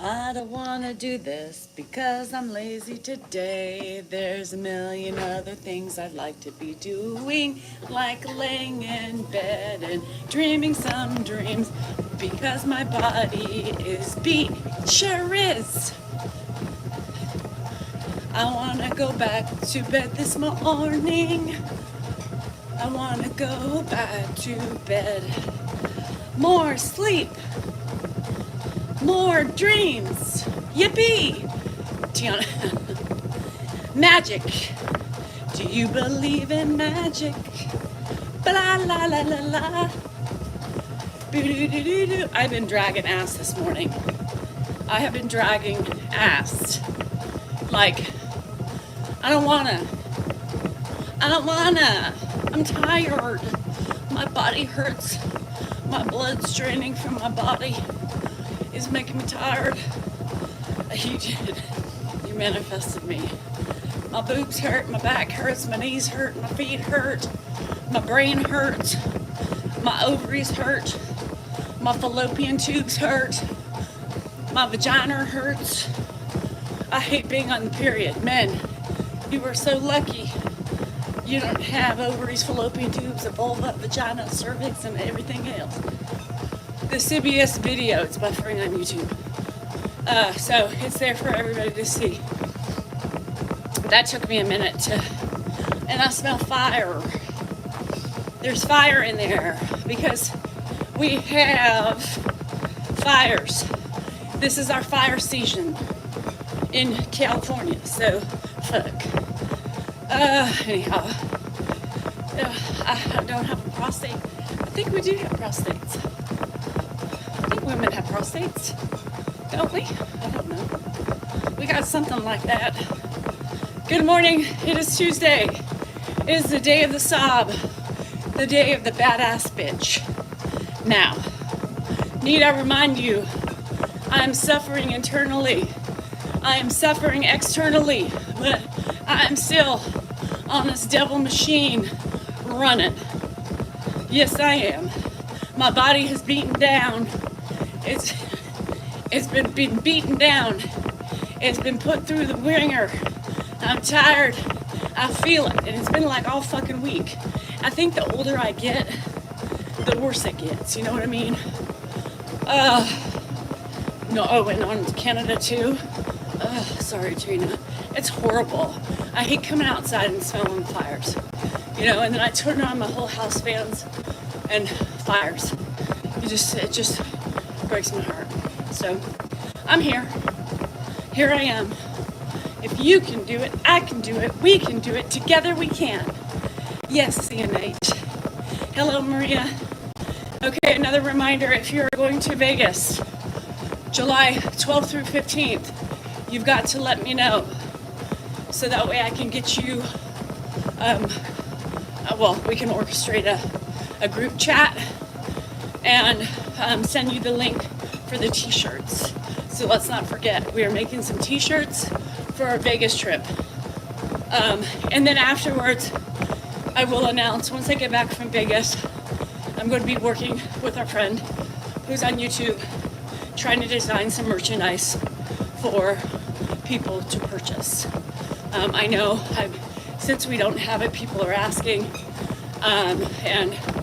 I don't wanna do this because I'm lazy today. There's a million other things I'd like to be doing, like laying in bed and dreaming some dreams because my body is beat. Sure is. I wanna go back to bed this morning. I wanna go back to bed. More sleep. More dreams. Yippee! Tiana. Magic. Do you believe in magic? Blah la la la la. Boo-doo-doo-doo-doo. I've been dragging ass this morning. I have been dragging ass. Like, I don't wanna. I'm tired. My body hurts. My blood's draining from my body. It's making me tired. You did. You manifested me. My boobs hurt, my back hurts, my knees hurt, my feet hurt, my brain hurts, my ovaries hurt, my fallopian tubes hurt, my vagina hurts. I hate being on the period. Men, you are so lucky. You don't have ovaries, fallopian tubes, a vulva, vagina, cervix, and everything else. The CBS video, it's buffering on YouTube. So it's there for everybody to see. That took me a minute to, and I smell fire. There's fire in there because we have fires. This is our fire season in California, so fuck. Anyhow, I don't have a prostate. I think we do have prostates. I think women have prostates, don't we? I don't know. We got something like that. Good morning. It is Tuesday. It is the day of the sob, the day of the badass bitch. Now, need I remind you, I am suffering internally. I am suffering externally, but I am still on this devil machine running. Yes, I am. My body has beaten down. It's been beaten down. It's been put through the ringer. I'm tired. I feel it, and it's been like all fucking week. I think the older I get, the worse it gets. You know what I mean? No. Oh, and on Canada too. Sorry, Trina. It's horrible. I hate coming outside and smelling the fires. You know, and then I turn on my whole house fans and fires. It just breaks my heart. So I'm here. Here I am. If you can do it, I can do it. We can do it. Together we can. Yes, CNH. Hello, Maria. Okay, another reminder. If you're going to Vegas, July 12th through 15th, you've got to let me know. So that way I can get you, we can orchestrate a group chat and send you the link for the t-shirts. So let's not forget, we are making some t-shirts for our Vegas trip. And then afterwards, I will announce, once I get back from Vegas, I'm going to be working with our friend who's on YouTube, trying to design some merchandise for people to purchase. I know since we don't have it, people are asking, and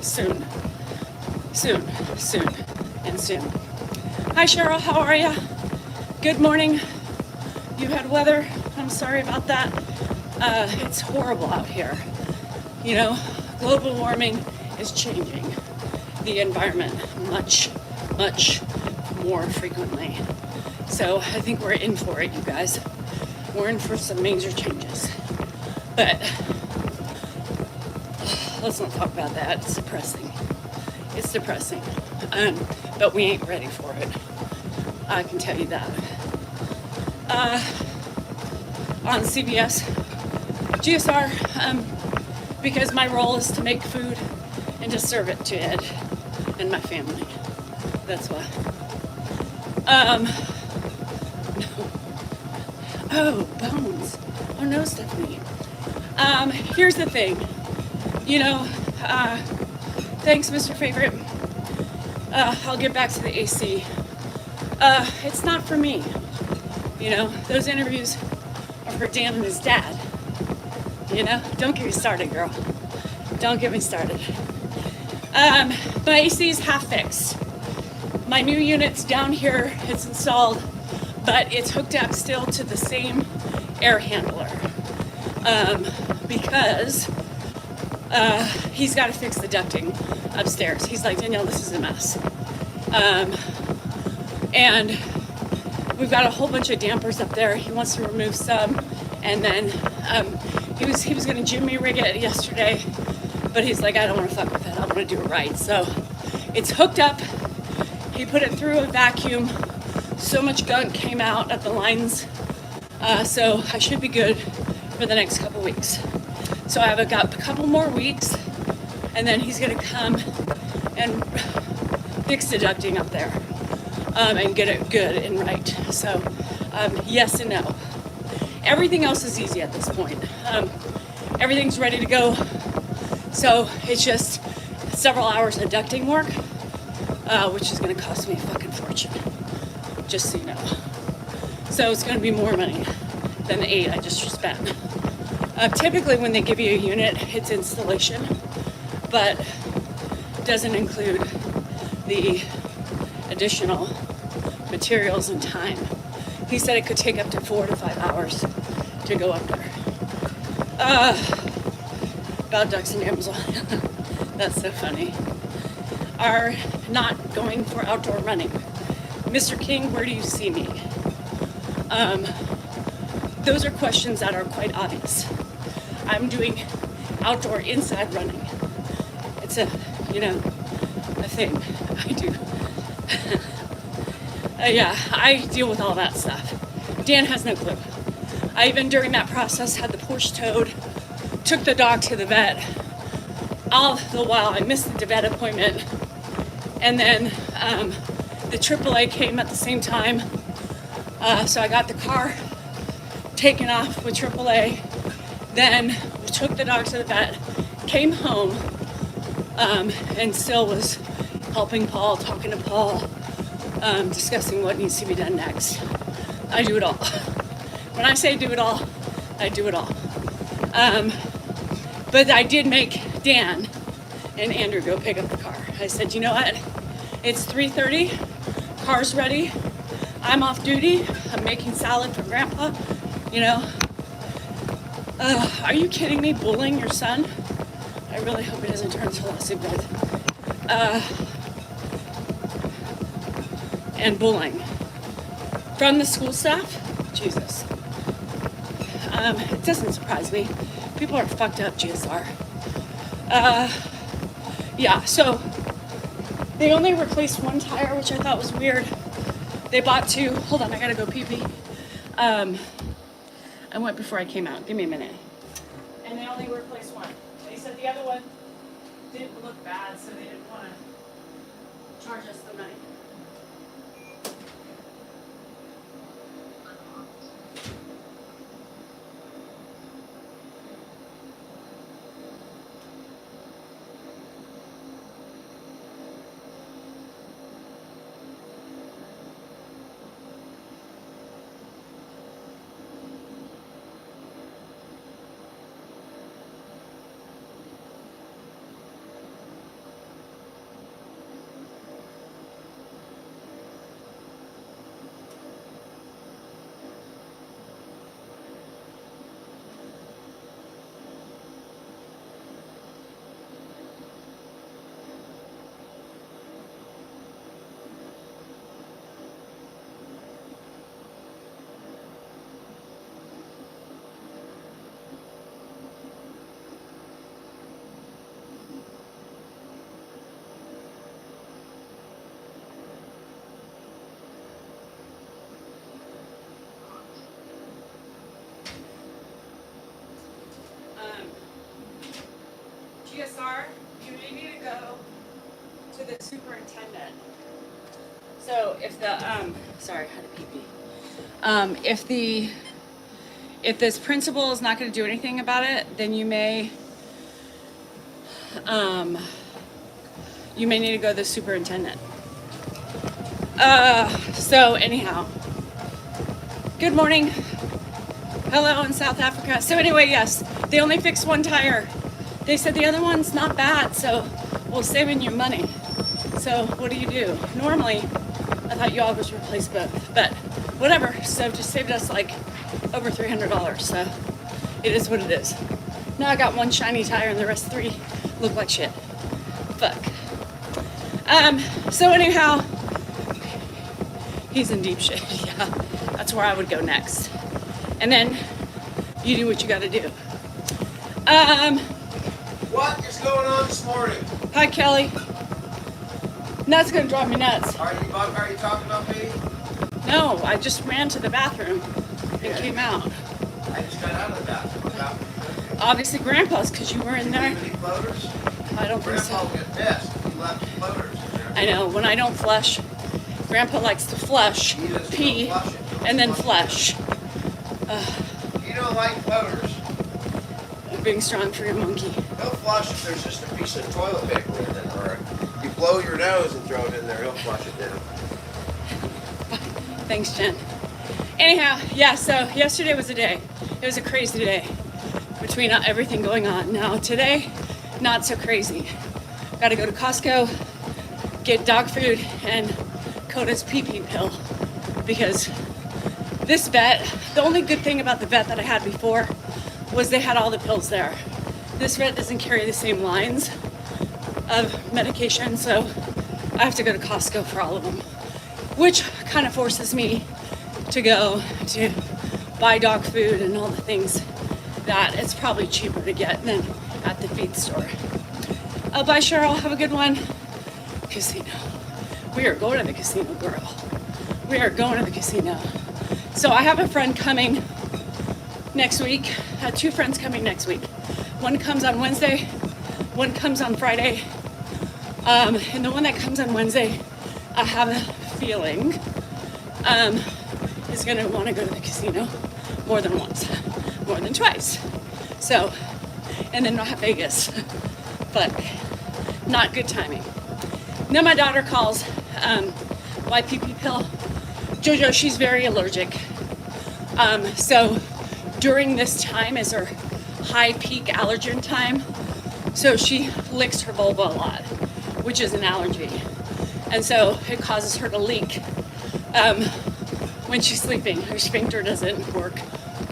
soon. Hi Cheryl, how are ya? Good morning. You had weather. I'm sorry about that. It's horrible out here. You know, global warming is changing the environment much more frequently. So I think we're in for it, you guys. We're in for some major changes. But let's not talk about that. It's depressing. But we ain't ready for it. I can tell you that. On CBS, GSR, because my role is to make food and to serve it to Ed and my family. That's why. No. Oh, bones. Oh no, Stephanie. Here's the thing. You know, thanks, Mr. Favorite. I'll get back to the AC. It's not for me. You know, those interviews are for Dan and his dad. You know, don't get me started, girl. Don't get me started. My AC is half fixed. My new unit's down here, it's installed, but it's hooked up still to the same air handler. Because he's got to fix the ducting upstairs. He's like, Danielle, this is a mess. And we've got a whole bunch of dampers up there. He wants to remove some, and then he was gonna jimmy rig it yesterday, but he's like, I don't want to fuck with it. I want to do it right. So it's hooked up. He put it through a vacuum. So much gunk came out at the lines. So I should be good for the next couple weeks. So I've got a couple more weeks, and then he's gonna come and fix the ducting up there and get it good and right. So yes and no. Everything else is easy at this point. Everything's ready to go. So it's just several hours of ducting work, which is gonna cost me a fucking fortune, just so you know. So it's gonna be more money than the 8 I just spent. Typically when they give you a unit, it's installation, but doesn't include the additional materials and time. He said it could take up to 4 to 5 hours to go up there. About ducks and Amazon. That's so funny. Are not going for outdoor running. Mr. King, where do you see me? Those are questions that are quite obvious. I'm doing outdoor inside running. It's a thing I do. Yeah, I deal with all that stuff. Dan has no clue. I even during that process had the Porsche towed, took the dog to the vet. All the while I missed the vet appointment, and then the AAA came at the same time. So I got the car taken off with AAA. Then we took the dog to the vet, came home, and still was helping Paul, talking to Paul, discussing what needs to be done next. I do it all. When I say do it all, I do it all. But I did make Dan and Andrew go pick up the car. I said, you know what? It's 3:30, car's ready. I'm off duty. I'm making salad for Grandpa, you know. Are you kidding me? Bullying your son? I really hope it doesn't turn into a lawsuit, but and bullying from the school staff. Jesus. It doesn't surprise me. People are fucked up, GSR. Yeah, so they only replaced one tire, which I thought was weird. They bought 2. Hold on, I gotta go pee-pee. I went before I came out. Give me a minute. And they only replaced 1. They said the other one didn't look bad, so they didn't want to charge us the money. GSR, you may need to go to the superintendent. So if the, sorry, I had a pee-pee. If this principal is not going to do anything about it, then you may need to go to the superintendent. So anyhow, good morning. Hello in South Africa. So anyway, yes, they only fixed one tire. They said the other one's not bad, so we'll save in your money. So what do? Normally, I thought you always replace both, but whatever. So just saved us like over $300. So it is what it is. Now I got one shiny tire and the rest three look like shit. Fuck. So anyhow, he's in deep shit. Yeah, that's where I would go next. And then you do what you gotta do. What is going on this morning? Hi, Kelly. That's gonna drive me nuts. Are you talking about me? No, I just ran to the bathroom and came out. I just got out of the bathroom. Obviously, Grandpa's, because you were in there. Leave any floaters? I don't think Grandpa so. will get pissed. He left floaters in there. I know, when I don't flush, Grandpa likes to flush, He doesn't pee, flush it. and then flush. You don't like floaters. Being strong for your monkey. He'll flush if there's just a piece of toilet paper in it, or you blow your nose and throw it in there, he'll flush it down. Thanks, Jen. Anyhow, yeah, so yesterday was a day. It was a crazy day between everything going on. Now, today, not so crazy. Got to go to Costco, get dog food, and Coda's pee-pee pill. Because this vet, the only good thing about the vet that I had before was they had all the pills there. This vet doesn't carry the same lines of medication, so I have to go to Costco for all of them, which kind of forces me to go to buy dog food and all the things that it's probably cheaper to get than at the feed store. Bye, Cheryl. Have a good one. Casino. We are going to the casino, girl. We are going to the casino. So I have a friend coming next week. I have two friends coming next week. One comes on Wednesday, one comes on Friday. And the one that comes on Wednesday, I have a feeling is gonna want to go to the casino more than once, more than twice. So, and then I'll have Vegas. But not good timing. Then my daughter calls YPP pill. Jojo, she's very allergic. So during this time is her high peak allergen time. So she licks her vulva a lot, which is an allergy. And so it causes her to leak when she's sleeping. Her sphincter doesn't work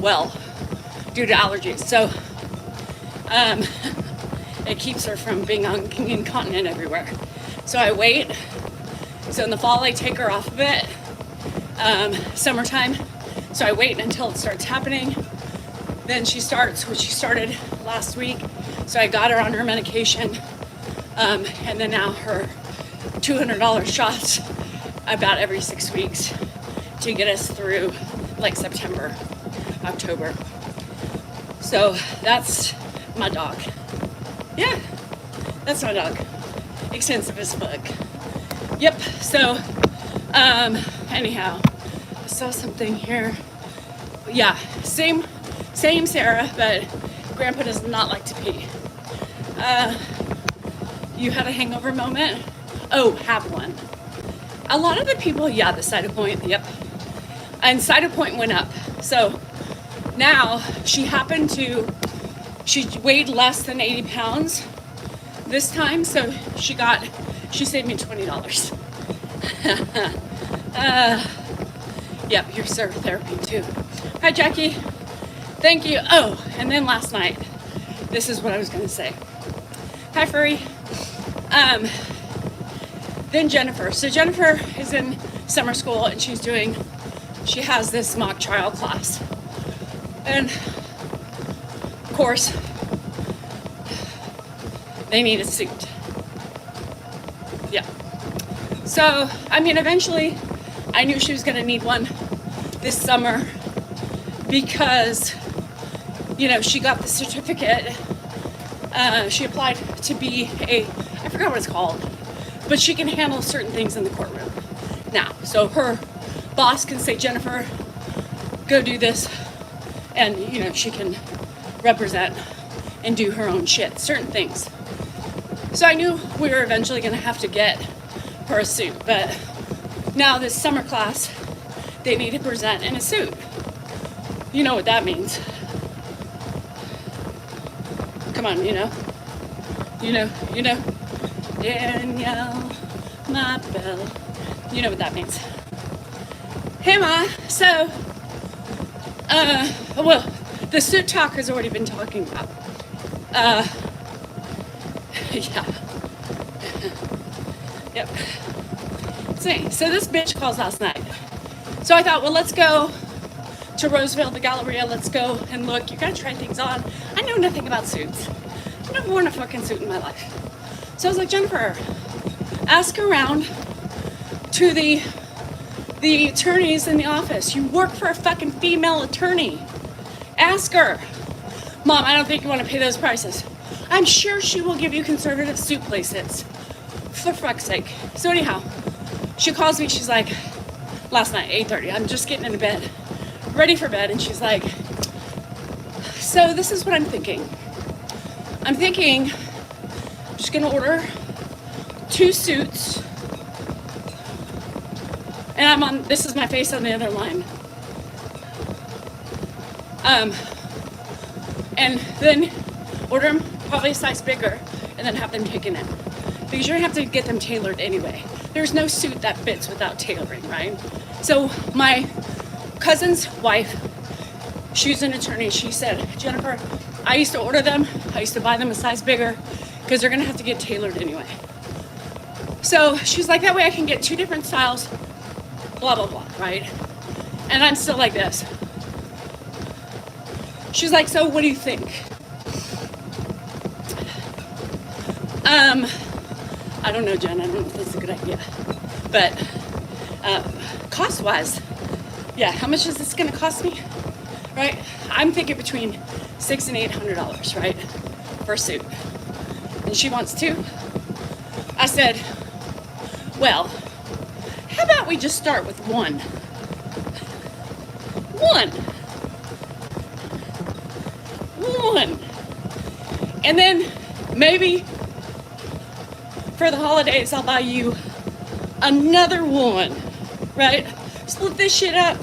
well due to allergies. So it keeps her from being incontinent everywhere. So I wait. So in the fall, I take her off of it. Summertime. So I wait until it starts happening. Then she starts, which she started last week. So I got her on her medication. And then now her $200 shots about every 6 weeks to get us through like September, October. So that's my dog. Yeah, that's my dog. Extensive as fuck. Yep, so anyhow, I saw something here. Yeah, same Sarah, but Grandpa does not like to pee. You had a hangover moment? Oh, have one. A lot of the people, yeah, the Cytopoint, yep. And Cytopoint went up. So now she weighed less than 80 pounds this time, so she saved me $20. Yep, here's therapy too. Hi, Jackie. Thank you. Oh, and then last night, this is what I was gonna say. Hi, Furry. Then Jennifer. So Jennifer is in summer school and she has this mock trial class. And of course, they need a suit. Yeah. So, I mean, eventually I knew she was gonna need one this summer because, you know, she got the certificate. She applied to be I forgot what it's called, but she can handle certain things in the courtroom now. So her boss can say, Jennifer, go do this. And, you know, she can represent and do her own shit, certain things. So I knew we were eventually going to have to get her a suit, but Now this summer class, they need to present in a suit. You know what that means. Come on, you know. Danielle, my belle. You know what that means. Hey, Ma. So, well, the suit talk has already been talking about. Yeah. Yep. So this bitch calls last night. So I thought, well, let's go to Roseville, the Galleria. Let's go and look. You gotta try things on. I know nothing about suits. I've never worn a fucking suit in my life. So I was like, Jennifer, ask around to the attorneys in the office. You work for a fucking female attorney. Ask her. Mom, I don't think you want to pay those prices. I'm sure she will give you conservative suit places. For fuck's sake. So anyhow, she calls me. She's like, last night, 8:30. I'm just getting into bed, ready for bed. And she's like, so this is what I'm thinking. I'm just going to order 2 suits. And this is my face on the other line. And then order them probably a size bigger and then have them taken in. Because you're gonna have to get them tailored anyway. There's no suit that fits without tailoring, right? So my cousin's wife, she's an attorney, she said, Jennifer, I used to order them, I used to buy them a size bigger because they're gonna have to get tailored anyway. So she's like, that way I can get 2 different styles, blah, blah, blah, right? And I'm still like this. She's like, so what do you think? I don't know, Jen. I don't know if that's a good idea. But cost-wise, yeah, how much is this going to cost me? Right? I'm thinking between $600 and $800, right, for a suit. And she wants 2. I said, well, how about we just start with 1? 1. And then maybe for the holidays, I'll buy you another 1, right? Split this shit up.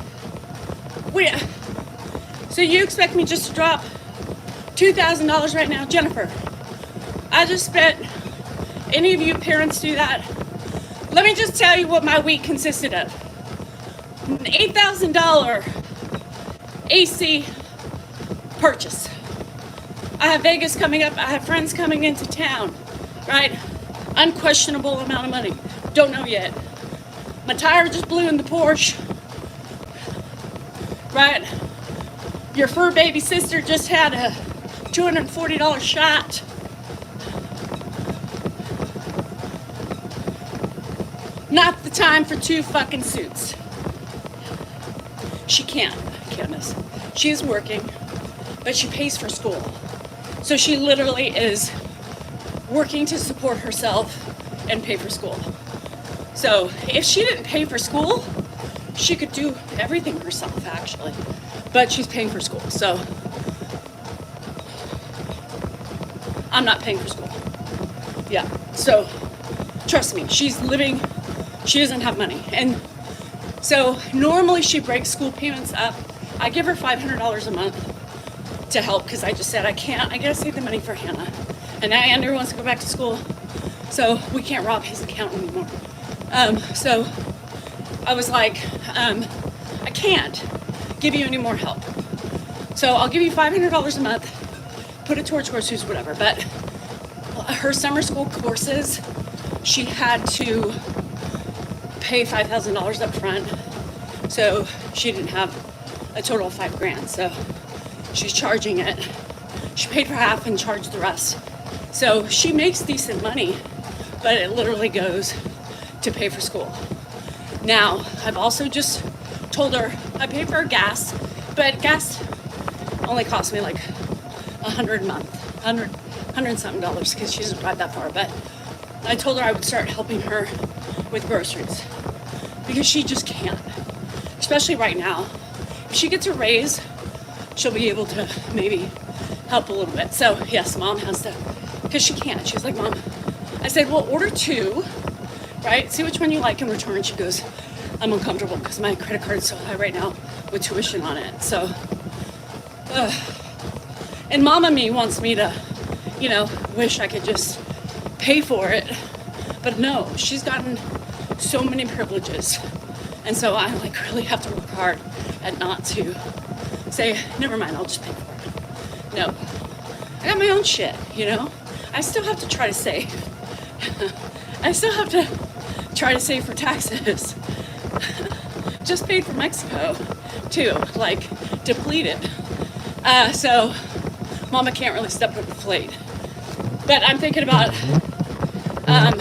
So you expect me just to drop $2,000 right now? Jennifer, I just spent, any of you parents do that? Let me just tell you what my week consisted of. An $8,000 AC purchase. I have Vegas coming up. I have friends coming into town, right? Unquestionable amount of money. Don't know yet. My tire just blew in the Porsche, right? Your fur baby sister just had a $240 shot. Not the time for 2 fucking suits. She can't, Candace. She is working, but she pays for school. So she literally is working to support herself and pay for school. So if she didn't pay for school, she could do everything herself, actually. But she's paying for school, so I'm not paying for school. Yeah, so trust me, she's living, she doesn't have money. And so normally she breaks school payments up. I give her $500 a month to help because I just said I gotta save the money for Hannah. And now Andrew wants to go back to school, so we can't rob his account anymore. So I was like, I can't give you any more help. So I'll give you $500 a month, put it towards groceries, whatever. But her summer school courses, she had to pay $5,000 up front. So she didn't have a total of $5,000. So she's charging it. She paid for half and charged the rest. So she makes decent money, but it literally goes to pay for school. Now, I've also just told her I pay for her gas, but gas only costs me like $100 a month, $100 and something dollars because she doesn't drive that far. But I told her I would start helping her with groceries because she just can't, especially right now. If she gets a raise, she'll be able to maybe help a little bit. So yes, Mom has to, because she can't. She's like, Mom, I said, well, order 2, right? See which one you like in return. She goes, I'm uncomfortable because my credit card is so high right now with tuition on it. So, and Mama me wants me to, wish I could just pay for it. But no, she's gotten so many privileges. And so I really have to work hard at not to say, never mind, I'll just pay for it. No, I got my own shit, I still have to try to save. I still have to try to save for taxes. Just paid for Mexico too, depleted. So Mama can't really step up to the plate. But I'm thinking about, I'm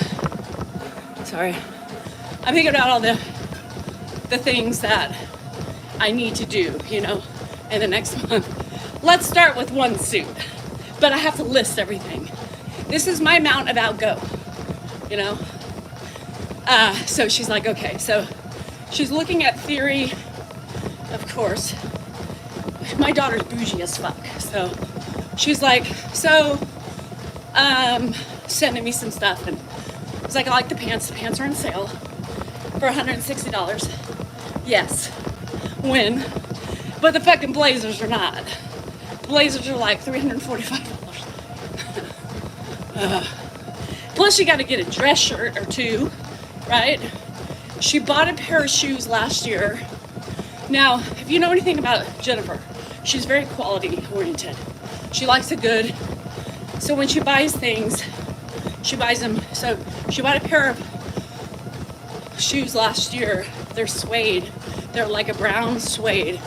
thinking about all the things that I need to do, in the next month. Let's start with one suit, but I have to list everything. This is my amount of outgo, So she's like, okay, so she's looking at theory, of course. My daughter's bougie as fuck, so she's like, sending me some stuff, and it's like, I like the pants. The pants are on sale for $160. Yes, win. But the fucking blazers are not. Blazers are like $345. Plus you got to get a dress shirt or two, right? She bought a pair of shoes last year. Now, if you know anything about Jennifer, she's very quality oriented. She likes it good. So when she buys things, she buys them. So she bought a pair of shoes last year. They're suede. They're like a brown suede.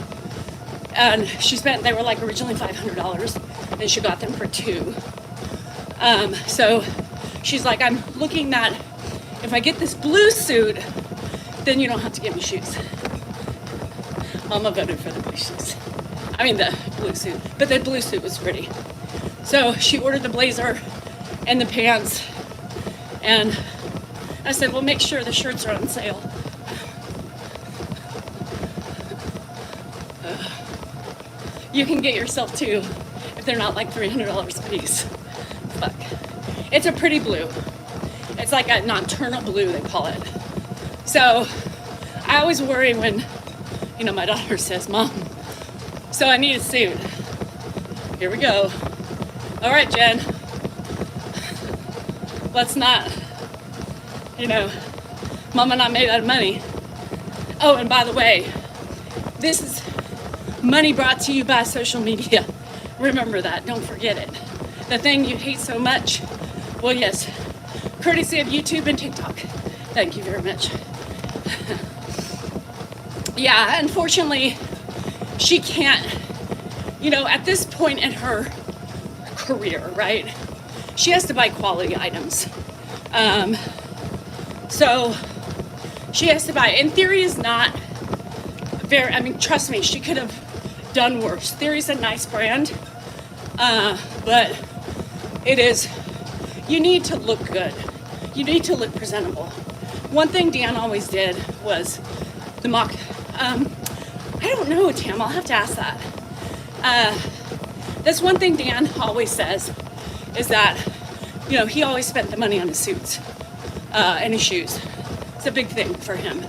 And they were like originally $500, and she got them for $2. So she's like, I'm looking at, if I get this blue suit, then you don't have to get me shoes. Mama voted for the blue shoes. I mean the blue suit, but the blue suit was pretty. So she ordered the blazer and the pants, and I said, well, make sure the shirts are on sale. You can get yourself two if they're not like $300 a piece. Fuck. It's a pretty blue. It's like a nocturnal blue, they call it. So I always worry when, my daughter says, Mom, so I need a suit. Here we go. All right, Jen. Let's not, Mama not made out of money. Oh, and by the way, this is money brought to you by social media. Remember that. Don't forget it. The thing you hate so much. Well, yes. Courtesy of YouTube and TikTok. Thank you very much. Yeah, unfortunately, she can't, at this point in her career, right? She has to buy quality items. So she has to buy, and Theory is not trust me, she could have done worse. Theory's a nice brand, but it is, you need to look good. You need to look presentable. One thing Dan always did was the mock, I don't know, Tam, I'll have to ask that. That's one thing Dan always says, is that, he always spent the money on his suits and his shoes. It's a big thing for him.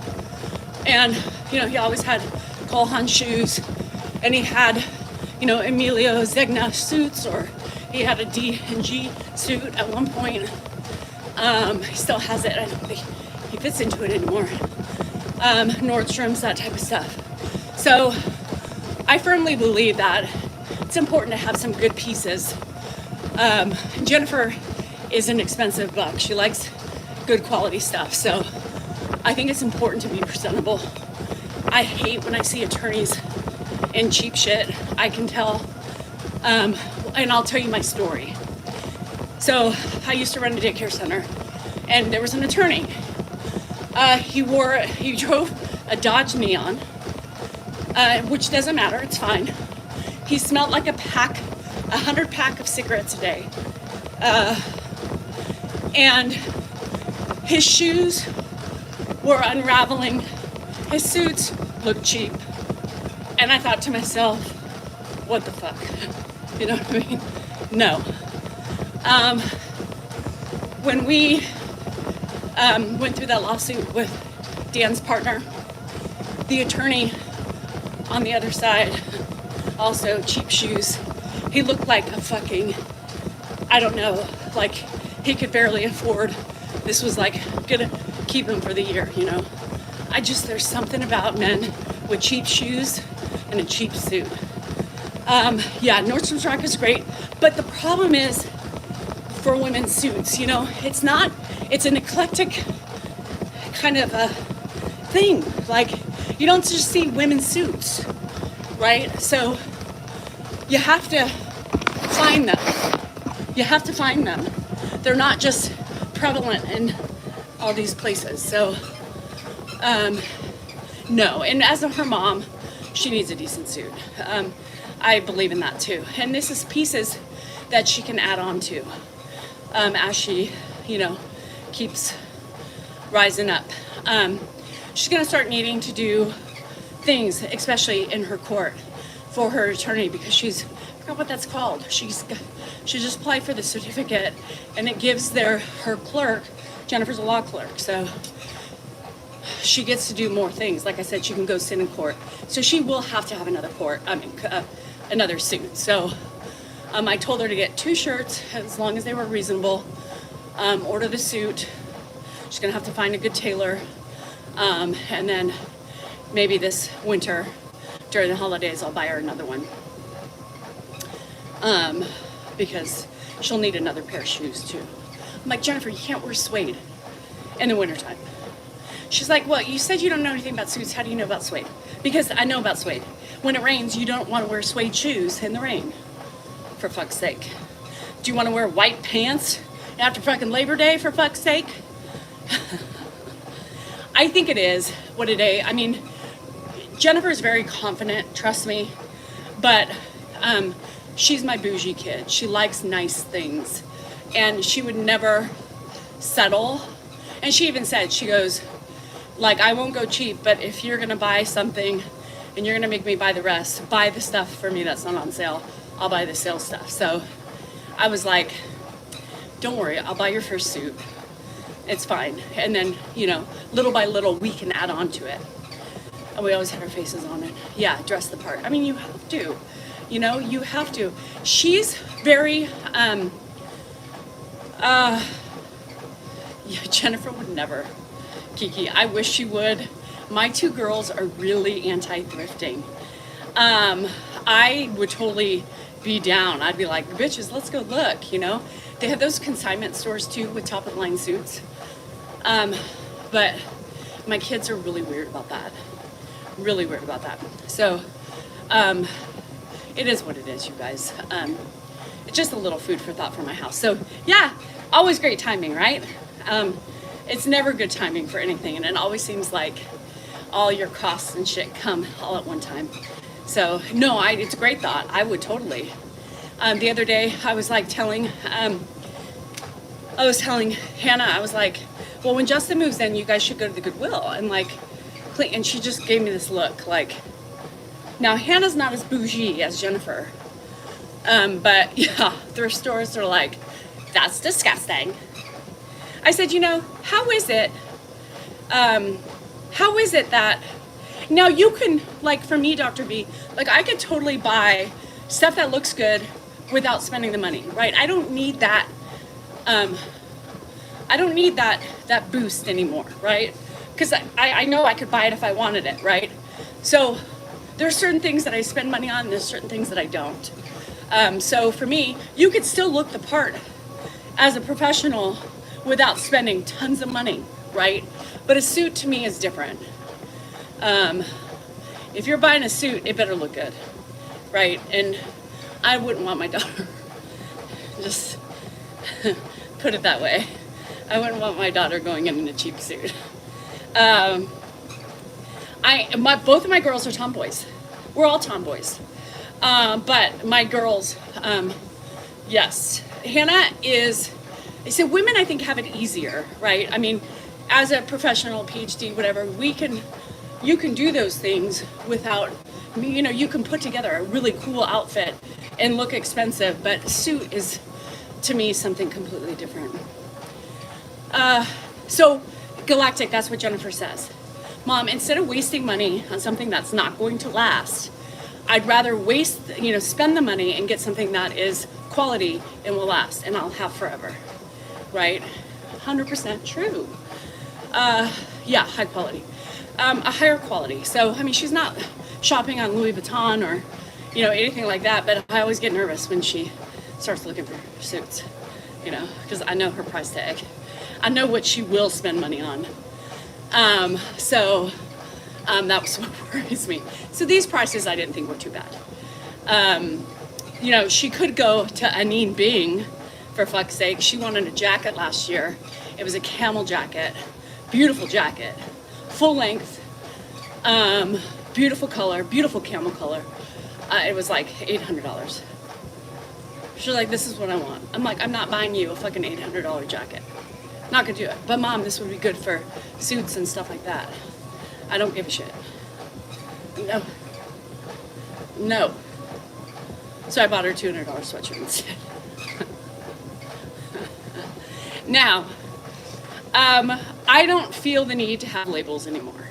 And, he always had Cole Haan shoes, and he had, Emilio Zegna suits, or he had a D&G suit at one point. He still has it. I don't think he fits into it anymore. Nordstrom's, that type of stuff. So I firmly believe that it's important to have some good pieces. Jennifer is an expensive buck. She likes good quality stuff. So I think it's important to be presentable. I hate when I see attorneys in cheap shit. I can tell. And I'll tell you my story. So I used to run a daycare center, and there was an attorney. He drove a Dodge Neon, which doesn't matter, it's fine. He smelled like 100 pack of cigarettes a day. And his shoes were unraveling. His suits looked cheap. And I thought to myself, what the fuck? You know what I mean? No. When we went through that lawsuit with Dan's partner, The attorney on the other side, also cheap shoes. He looked like a fucking, I don't know, like he could barely afford. This was like gonna keep him for the year, you know. There's something about men with cheap shoes and a cheap suit. Yeah, Nordstrom's Rack is great, but the problem is for women's suits, you know, it's an eclectic kind of a thing. Like, you don't just see women's suits, right? So you have to find them. You have to find them. They're not just prevalent in all these places. So, no. And as her mom, she needs a decent suit. I believe in that too. And this is pieces that she can add on to as she, you know, keeps rising up. She's gonna start needing to do things, especially in her court, for her attorney, because I forgot what that's called. She just applied for the certificate, and it gives her clerk. Jennifer's a law clerk, so she gets to do more things. Like I said, she can go sit in court, so she will have to have another suit. So I told her to get 2 shirts as long as they were reasonable. Order the suit. She's gonna have to find a good tailor, and then maybe this winter during the holidays I'll buy her another one, because she'll need another pair of shoes too. I'm like, Jennifer, you can't wear suede in the wintertime. She's like, well, you said you don't know anything about suits. How do you know about suede? Because I know about suede. When it rains, you don't want to wear suede shoes in the rain, for fuck's sake. Do you want to wear white pants after fucking Labor Day, for fuck's sake? I think it is what it is. I mean, Jennifer is very confident, trust me, but she's my bougie kid. She likes nice things, and she would never settle. And she even said, she goes, like, I won't go cheap, but if you're gonna buy something and you're gonna make me buy the rest, buy the stuff for me that's not on sale. I'll buy the sale stuff. So I was like, don't worry, I'll buy your first suit. It's fine. And then, you know, little by little, we can add on to it. And we always had our faces on it. Yeah, dress the part. I mean, you have to. You know, you have to. She's very, yeah, Jennifer would never. Kiki, I wish she would. My 2 girls are really anti-thrifting. I would totally be down. I'd be like, bitches, let's go look, you know? They have those consignment stores too with top of the line suits. But my kids are really weird about that. Really weird about that. So, it is what it is, you guys. It's just a little food for thought for my house. So yeah, always great timing, right? It's never good timing for anything, and it always seems like all your costs and shit come all at one time. So no, it's a great thought. I would totally. The other day I was like telling Hannah, I was like, well, when Justin moves in, you guys should go to the Goodwill and like clean. And she just gave me this look like, now Hannah's not as bougie as Jennifer, but yeah, thrift stores are like, that's disgusting. I said, you know, how is it that now you can, like for me, Dr. B, like I could totally buy stuff that looks good without spending the money, right? I don't need that, that boost anymore, right? Because I know I could buy it if I wanted it, right? So there's certain things that I spend money on, and there's certain things that I don't. So for me, you could still look the part as a professional without spending tons of money, right? But a suit to me is different. If you're buying a suit, it better look good, right? And I wouldn't want my daughter, just put it that way. I wouldn't want my daughter going in a cheap suit. Both of my girls are tomboys. We're all tomboys. But my girls, yes. Hannah is, so women I think have it easier, right? I mean, as a professional PhD, whatever, you can do those things without, you know, you can put together a really cool outfit and look expensive, but a suit is, to me, something completely different. So galactic, that's what Jennifer says. Mom, instead of wasting money on something that's not going to last, I'd rather spend the money and get something that is quality and will last and I'll have forever, right? 100% true. Yeah, high quality. A higher quality. So, I mean, she's not shopping on Louis Vuitton or, anything like that, but I always get nervous when she starts looking for suits, because I know her price tag. I know what she will spend money on. So that was what worries me. So these prices I didn't think were too bad. She could go to Anine Bing, for fuck's sake. She wanted a jacket last year. It was a camel jacket, beautiful jacket, full length, beautiful color, beautiful camel color. It was like $800. She's like, this is what I want. I'm like, I'm not buying you a fucking $800 jacket. Not gonna do it. But Mom, this would be good for suits and stuff like that. I don't give a shit. No. So I bought her a $200 sweatshirt instead. Now, I don't feel the need to have labels anymore.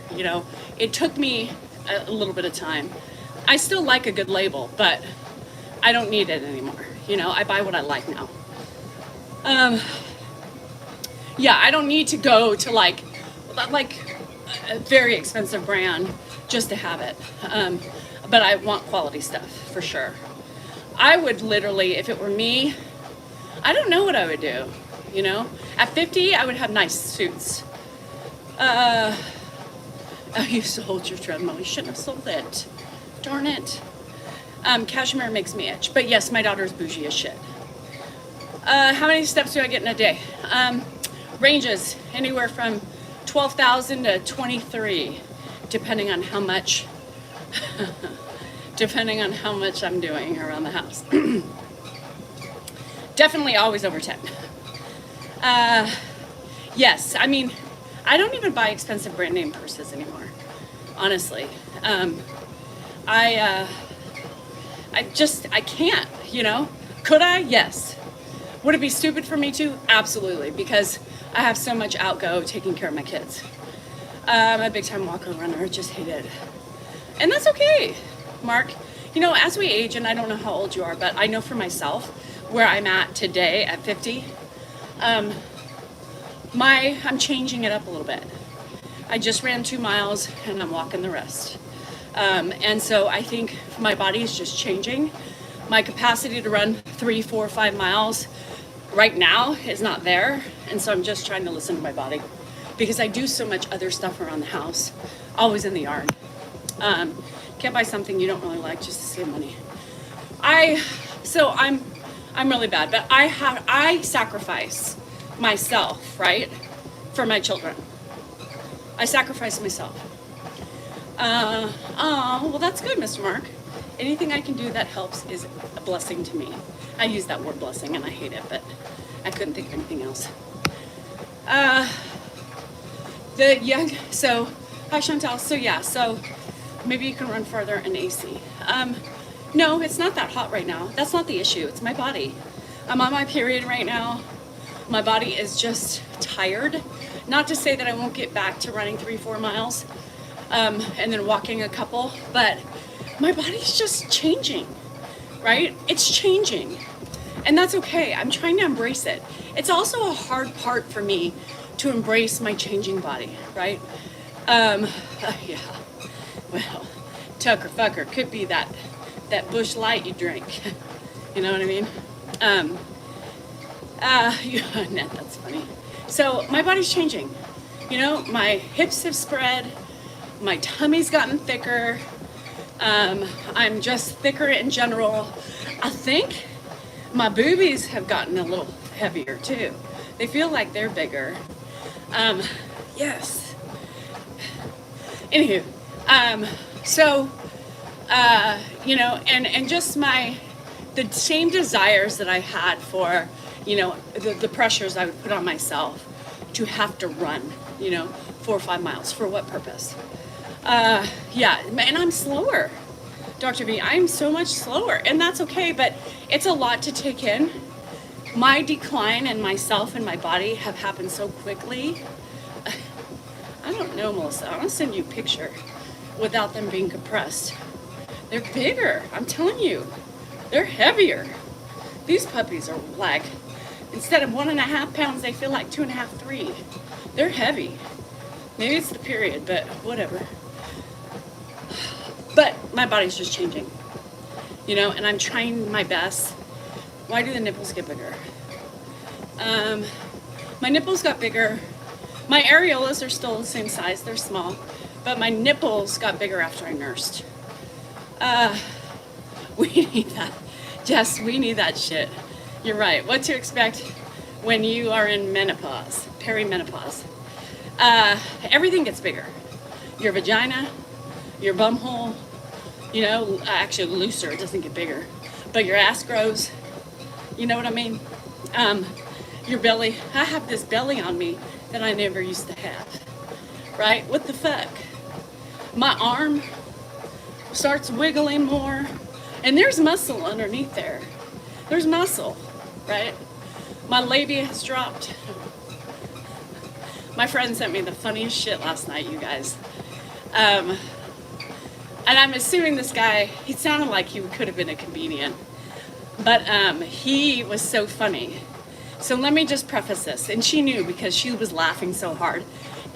It took me a little bit of time. I still like a good label, but I don't need it anymore. I buy what I like now. Yeah, I don't need to go to like a very expensive brand just to have it. But I want quality stuff for sure. I would literally, if it were me, I don't know what I would do. At 50, I would have nice suits. I used to hold your treadmill. You shouldn't have sold it. Darn it. Cashmere makes me itch. But yes, my daughter's bougie as shit. How many steps do I get in a day? Ranges anywhere from 12,000 to 23, depending on how much I'm doing around the house. Definitely always over 10. Yes, I mean, I don't even buy expensive brand name purses anymore, honestly. I can't, Could I? Yes. Would it be stupid for me to? Absolutely, because I have so much outgo taking care of my kids. I'm a big time walker, runner, just hate it. And that's okay, Mark. As we age, and I don't know how old you are, but I know for myself where I'm at today at 50, I'm changing it up a little bit. I just ran 2 miles and I'm walking the rest. And so I think my body is just changing. My capacity to run 3, 4, 5 miles right now is not there. And so I'm just trying to listen to my body because I do so much other stuff around the house, always in the yard. Can't buy something you don't really like just to save money. I'm really bad, but I sacrifice myself, right, for my children. I sacrifice myself. Well, that's good, Mr. Mark. Anything I can do that helps is a blessing to me. I use that word blessing and I hate it, but I couldn't think of anything else. Hi Chantal. So maybe you can run farther in AC. No, it's not that hot right now. That's not the issue. It's my body. I'm on my period right now. My body is just tired. Not to say that I won't get back to running 3, 4 miles and then walking a couple, but my body's just changing, right? It's changing. And that's okay. I'm trying to embrace it. It's also a hard part for me to embrace my changing body, right? Yeah. Well, Tucker Fucker could be that Bush Light you drink. You know what I mean? Net, that's funny. So my body's changing. My hips have spread. My tummy's gotten thicker. I'm just thicker in general. I think my boobies have gotten a little heavier too. They feel like they're bigger. Yes. Anywho, and just the same desires that I had for, the pressures I would put on myself to have to run, 4 or 5 miles. For what purpose? Yeah, and I'm slower, Dr. V. I'm so much slower, and that's okay, but it's a lot to take in. My decline in myself and my body have happened so quickly. I don't know, Melissa. I'm gonna send you a picture without them being compressed. They're bigger, I'm telling you. They're heavier. These puppies are like, instead of 1.5 pounds, they feel like 2.5, 3. They're heavy. Maybe it's the period, but whatever. But my body's just changing, you know, and I'm trying my best. Why do the nipples get bigger? My nipples got bigger. My areolas are still the same size, they're small, but my nipples got bigger after I nursed. We need that. Jess, we need that shit. You're right. What to expect when you are in menopause, perimenopause. Everything gets bigger. Your vagina, your bum hole, you know, actually looser, it doesn't get bigger. But your ass grows, you know what I mean? Your belly, I have this belly on me that I never used to have, right? What the fuck? My arm starts wiggling more, and there's muscle underneath there. There's muscle, right? My labia has dropped. My friend sent me the funniest shit last night, you guys. And I'm assuming this guy, he sounded like he could have been a comedian, but he was so funny. So let me just preface this, and she knew because she was laughing so hard.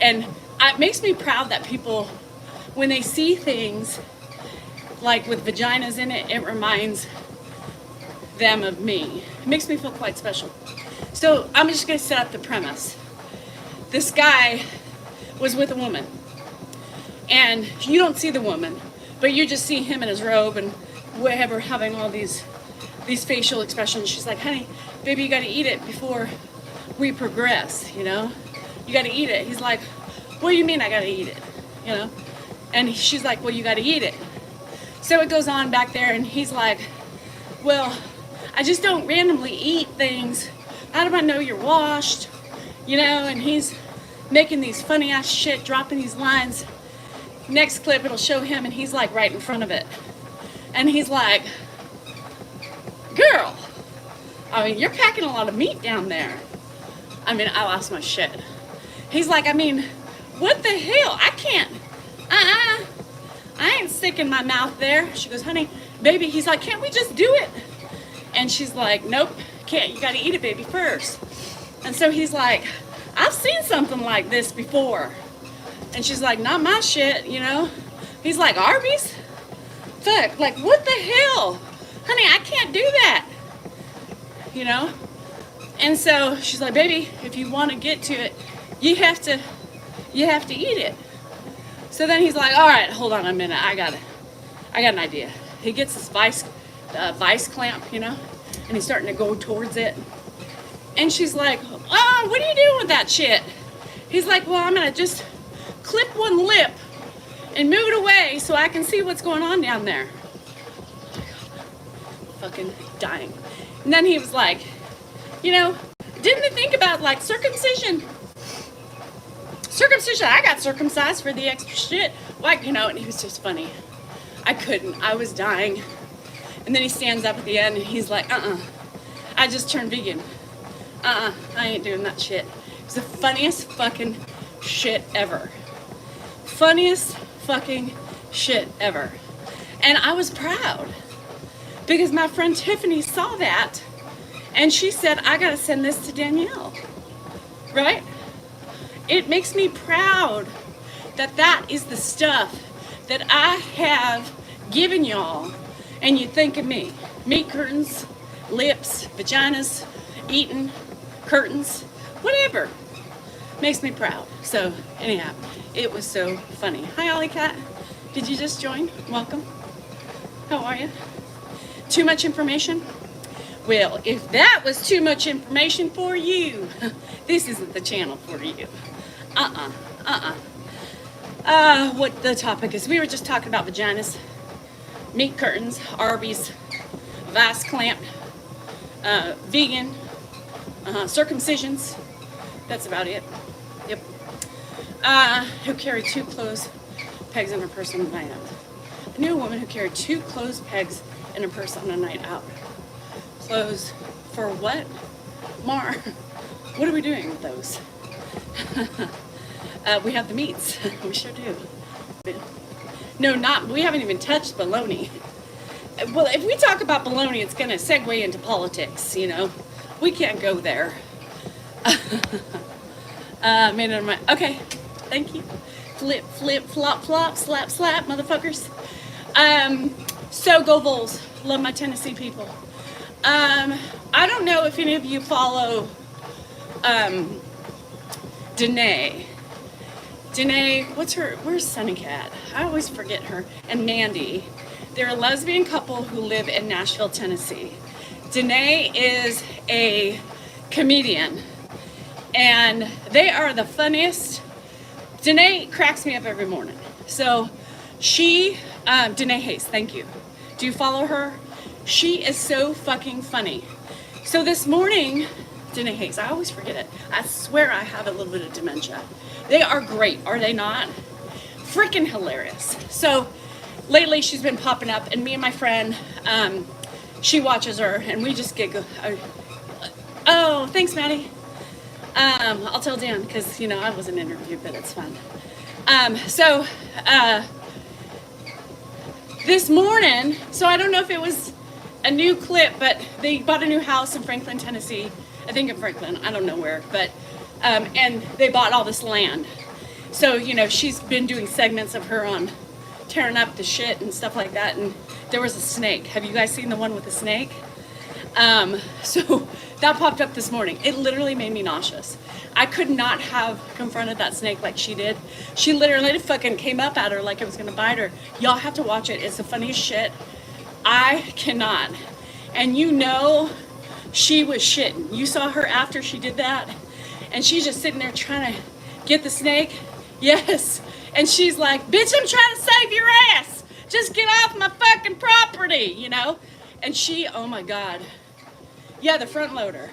And it makes me proud that people, when they see things like with vaginas in it, it reminds them of me. It makes me feel quite special. So I'm just gonna set up the premise. This guy was with a woman, and you don't see the woman, but you just see him in his robe and whatever, having all these facial expressions. She's like, honey, baby, you gotta eat it before we progress, you know? You gotta eat it. He's like, what do you mean I gotta eat it, you know? And she's like, well, you gotta eat it. So it goes on back there, and he's like, well, I just don't randomly eat things. How do I know you're washed? You know, and he's making these funny ass shit, dropping these lines. Next clip, it'll show him, and he's like right in front of it. And he's like, girl, I mean, you're packing a lot of meat down there. I mean, I lost my shit. He's like, I mean, what the hell? I can't, I ain't sticking my mouth there. She goes, honey, baby, he's like, can't we just do it? And she's like, nope, can't, you gotta eat it, baby, first. And so he's like, I've seen something like this before. And she's like, not my shit, you know? He's like, Arby's? Fuck, like, what the hell? Honey, I can't do that, you know? And so she's like, baby, if you want to get to it, you have to eat it. So then he's like, all right, hold on a minute, I got an idea. He gets this vice clamp, you know, and he's starting to go towards it. And she's like, oh, what are you doing with that shit? He's like, well, I'm gonna just clip one lip and move it away so I can see what's going on down there. Fucking dying. And then he was like, you know, didn't they think about like circumcision? Circumcision, I got circumcised for the extra shit. Like, you know, and he was just funny. I couldn't, I was dying. And then he stands up at the end and he's like, I just turned vegan. I ain't doing that shit. It's the funniest fucking shit ever. Funniest fucking shit ever. And I was proud because my friend Tiffany saw that and she said, I gotta send this to Danielle, right? It makes me proud that that is the stuff that I have given y'all, and you think of me. Meat curtains, lips, vaginas, eating, curtains, whatever. Makes me proud. So anyhow, it was so funny. Hi, Ollie Cat. Did you just join? Welcome. How are you? Too much information? Well, if that was too much information for you, this isn't the channel for you. What the topic is, we were just talking about vaginas, meat curtains, Arby's, vice clamp, vegan, circumcisions. That's about it. Yep. Who carried 2 clothes pegs in her purse on a night out. I knew a woman who carried 2 clothes pegs in her purse on a night out. Clothes for what? Mar, what are we doing with those? We have the meats. We sure do. No, we haven't even touched bologna. Well, if we talk about bologna, it's going to segue into politics, you know. We can't go there. Okay, thank you. Flip, flip, flop, flop, slap, slap, motherfuckers. So go Vols. Love my Tennessee people. I don't know if any of you follow Danae. Danae, where's Sunny Cat? I always forget her. And Mandy. They're a lesbian couple who live in Nashville, Tennessee. Danae is a comedian. And they are the funniest. Danae cracks me up every morning. So Danae Hayes, thank you. Do you follow her? She is so fucking funny. So this morning, Danae Hayes, I always forget it. I swear I have a little bit of dementia. They are great, are they not? Freaking hilarious. So lately she's been popping up, and me and my friend, she watches her, and we just giggle. Oh, thanks, Maddie. I'll tell Dan, because, you know, I wasn't interviewed, but it's fun. This morning, so I don't know if it was a new clip, but they bought a new house in Franklin, Tennessee. I think in Franklin, I don't know where, but, and they bought all this land. So, you know, she's been doing segments of her on tearing up the shit and stuff like that, and there was a snake. Have you guys seen the one with the snake? So that popped up this morning. It literally made me nauseous. I could not have confronted that snake like she did. She literally fucking came up at her like it was gonna bite her. Y'all have to watch it. It's the funniest shit. I cannot. And you know, she was shitting. You saw her after she did that, and she's just sitting there trying to get the snake. Yes. And she's like, bitch, I'm trying to save your ass. Just get off my fucking property, you know? And she, oh my God. Yeah, the front loader.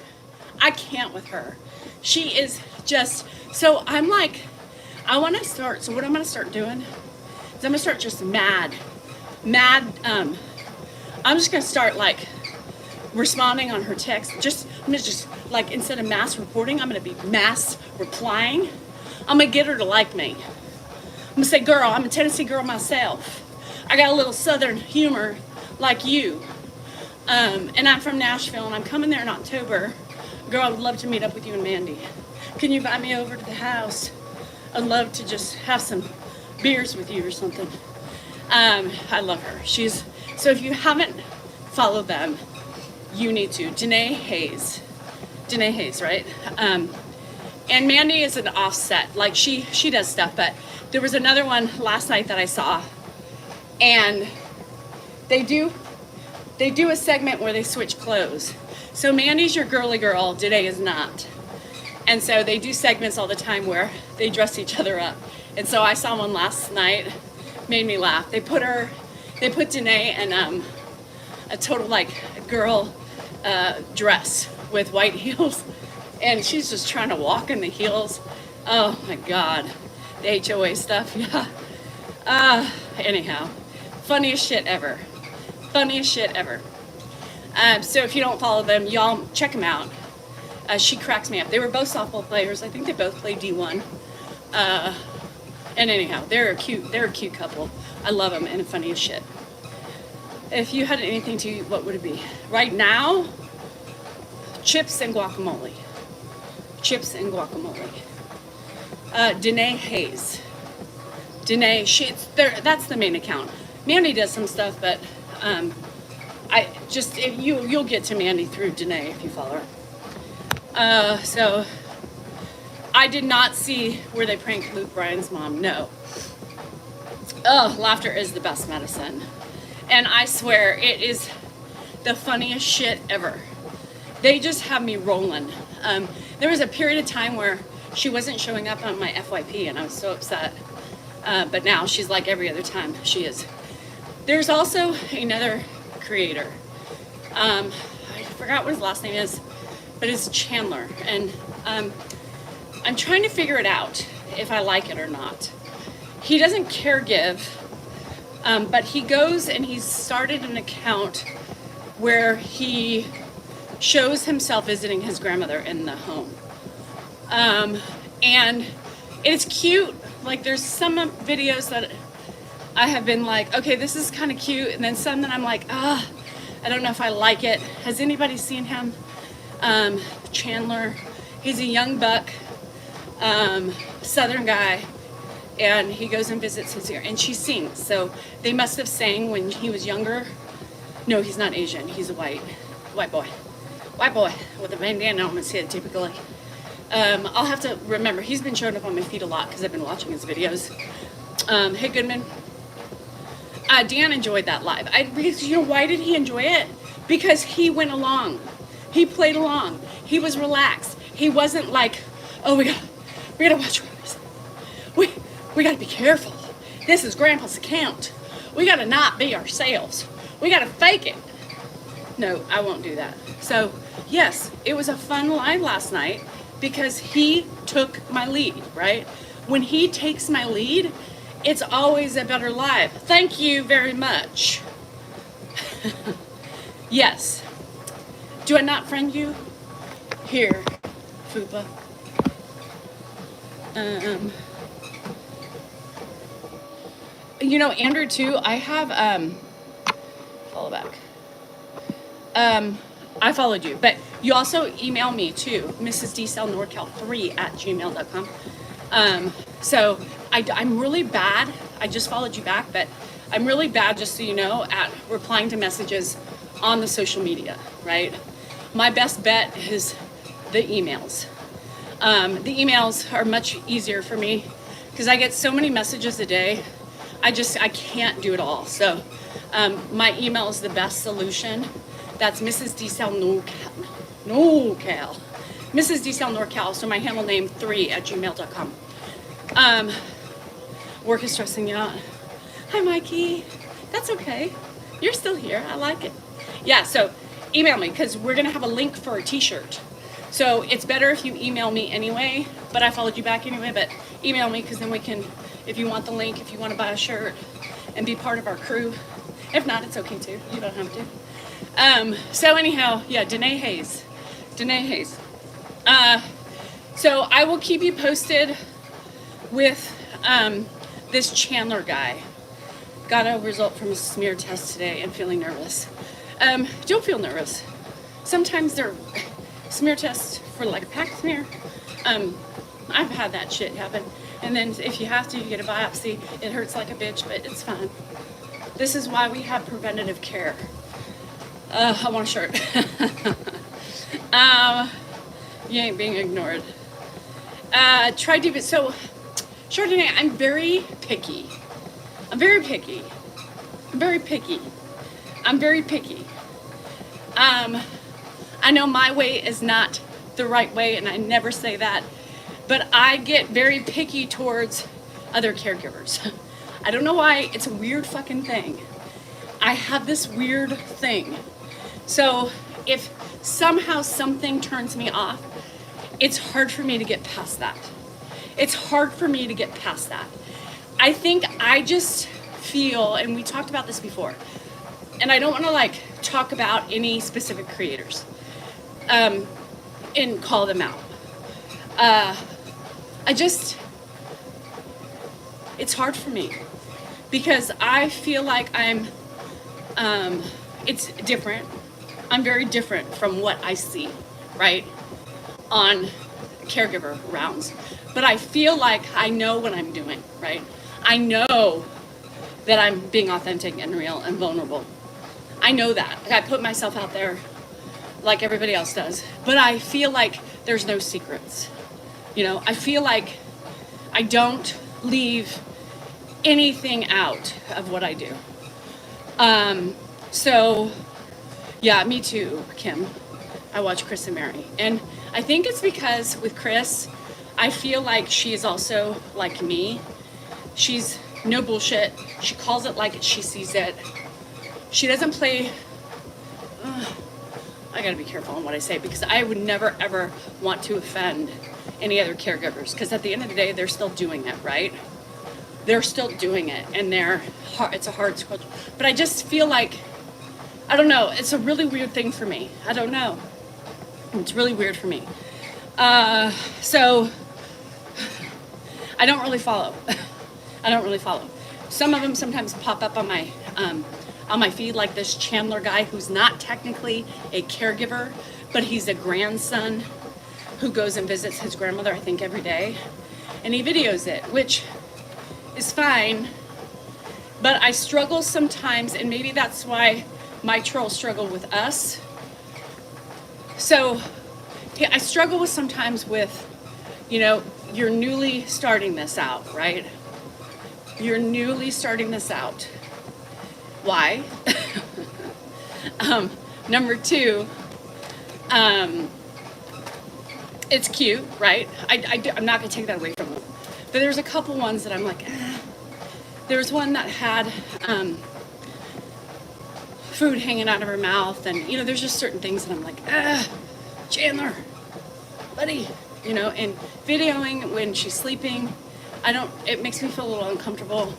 I can't with her. She is just, so I'm like, I want to start, so what I'm going to start doing is I'm going to start just mad, I'm just going to start like responding on her text. I'm going to just like, instead of mass reporting, I'm going to be mass replying. I'm going to get her to like me. I'm going to say, girl, I'm a Tennessee girl myself. I got a little Southern humor like you. And I'm from Nashville, and I'm coming there in October. Girl, I would love to meet up with you and Mandy. Can you invite me over to the house? I'd love to just have some beers with you or something. I love her. So if you haven't followed them, you need to. Danae Hayes, right? And Mandy is an offset. Like she does stuff, but there was another one last night that I saw, and they do a segment where they switch clothes. So Mandy's your girly girl, Danae is not. And so they do segments all the time where they dress each other up. And so I saw one last night, made me laugh. They put Danae in a total like girl dress with white heels, and she's just trying to walk in the heels. Oh my God, the HOA stuff, yeah. Anyhow, funniest shit ever. Funniest shit ever. So if you don't follow them, y'all check them out. She cracks me up. They were both softball players. I think they both played D1. And anyhow, they're a cute couple. I love them, and funny as shit. If you had anything to eat, what would it be? Right now, chips and guacamole. Chips and guacamole. Danae Hayes. Danae, that's the main account. Mandy does some stuff, but you'll get to Mandy through Danae if you follow her. So I did not see where they pranked Luke Bryan's mom. No. Oh, laughter is the best medicine. And I swear it is the funniest shit ever. They just have me rolling. There was a period of time where she wasn't showing up on my FYP, and I was so upset. But now she's like every other time she is. There's also another creator. I forgot what his last name is, but it's Chandler. And I'm trying to figure it out if I like it or not. He doesn't caregive, but he goes and he's started an account where he shows himself visiting his grandmother in the home. And It's cute. Like there's some videos that I have been like, okay, this is kind of cute, and then some that I'm like, I don't know if I like it. Has anybody seen him? Chandler. He's a young buck, Southern guy, and he goes and visits his ear, and she sings. So they must have sang when he was younger. No, he's not Asian. He's a white boy with a bandana on his head, typically. I'll have to remember. He's been showing up on my feed a lot because I've been watching his videos. Hey, Goodman. Dan enjoyed that live. Because you know why did he enjoy it? Because he went along. He played along. He was relaxed. He wasn't like, oh, we gotta watch movies. We gotta be careful. This is Grandpa's account. We gotta not be ourselves. We gotta fake it. No, I won't do that. So yes, it was a fun live last night because he took my lead, right? When he takes my lead, it's always a better live. Thank you very much. Yes. Do I not friend you? Here, Fupa. You know, Andrew too, I have, follow back. I followed you, but you also email me too, mrsdcellnorcal3@gmail.com. So I'm really bad. I just followed you back, but I'm really bad, just so you know, at replying to messages on the social media, right? My best bet is the emails. The emails are much easier for me because I get so many messages a day. I can't do it all. So my email is the best solution. That's Mrs. NorCal. Mrs. NorCal. So my handle name 3@gmail.com. Work is stressing you out. Hi, Mikey. That's okay. You're still here. I like it. Yeah, so email me because we're going to have a link for a t-shirt. So it's better if you email me anyway, but I followed you back anyway, but email me because then we can, if you want the link, if you want to buy a shirt and be part of our crew. If not, it's okay too. You don't have to. So anyhow, yeah, Danae Hayes. So I will keep you posted with this Chandler guy. Got a result from a smear test today and feeling nervous. Don't feel nervous. Sometimes they're smear tests for like a pap smear. I've had that shit happen. And then if you have to, you get a biopsy. It hurts like a bitch, but it's fine. This is why we have preventative care. I want a shirt. You ain't being ignored. Try to, so, Chardonnay, I'm very picky. I know my way is not the right way, and I never say that, but I get very picky towards other caregivers. I don't know why. It's a weird fucking thing. I have this weird thing. So if somehow something turns me off, it's hard for me to get past that. I think I just feel, and we talked about this before, and I don't want to like talk about any specific creators and call them out. It's hard for me because I feel like it's different. I'm very different from what I see, right, on caregiver rounds. But I feel like I know what I'm doing, right? I know that I'm being authentic and real and vulnerable. I know that. Like, I put myself out there like everybody else does. But I feel like there's no secrets. You know, I feel like I don't leave anything out of what I do. So, yeah, me too, Kim. I watch Chris and Mary. And I think it's because with Chris, I feel like she is also like me. She's no bullshit. She calls it like she sees it. She doesn't play... I gotta be careful on what I say because I would never ever want to offend any other caregivers because at the end of the day, they're still doing it, right? They're still doing it and it's a hard schedule. But I just feel like, I don't know, it's a really weird thing for me. I don't know. It's really weird for me. So I don't really follow. I don't really follow. Some of them sometimes pop up on my feed, like this Chandler guy who's not technically a caregiver, but he's a grandson who goes and visits his grandmother, I think, every day. And he videos it, which is fine, but I struggle sometimes, and maybe that's why my trolls struggle with us. So yeah, I struggle with sometimes with, you know, you're newly starting this out, right? You're newly starting this out. Why? Number two, it's cute, right? I'm not gonna take that away from them. But there's a couple ones that I'm like, There's one that had food hanging out of her mouth, and you know, there's just certain things that I'm like, Chandler, buddy, you know, and videoing when she's sleeping, it makes me feel a little uncomfortable.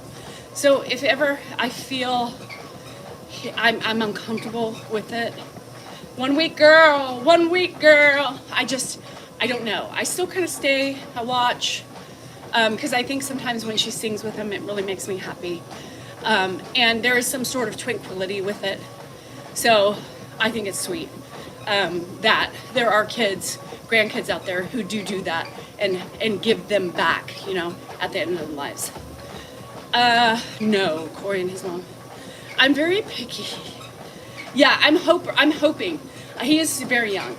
So if ever I feel I'm uncomfortable with it, 1 week girl, I don't know. I still kind of stay, I watch, because I think sometimes when she sings with him, it really makes me happy. And there is some sort of tranquility with it. So I think it's sweet that there are grandkids out there who do that and give them back, you know, at the end of their lives. No, Corey and his mom. I'm very picky. Yeah, I'm hoping. He is very young.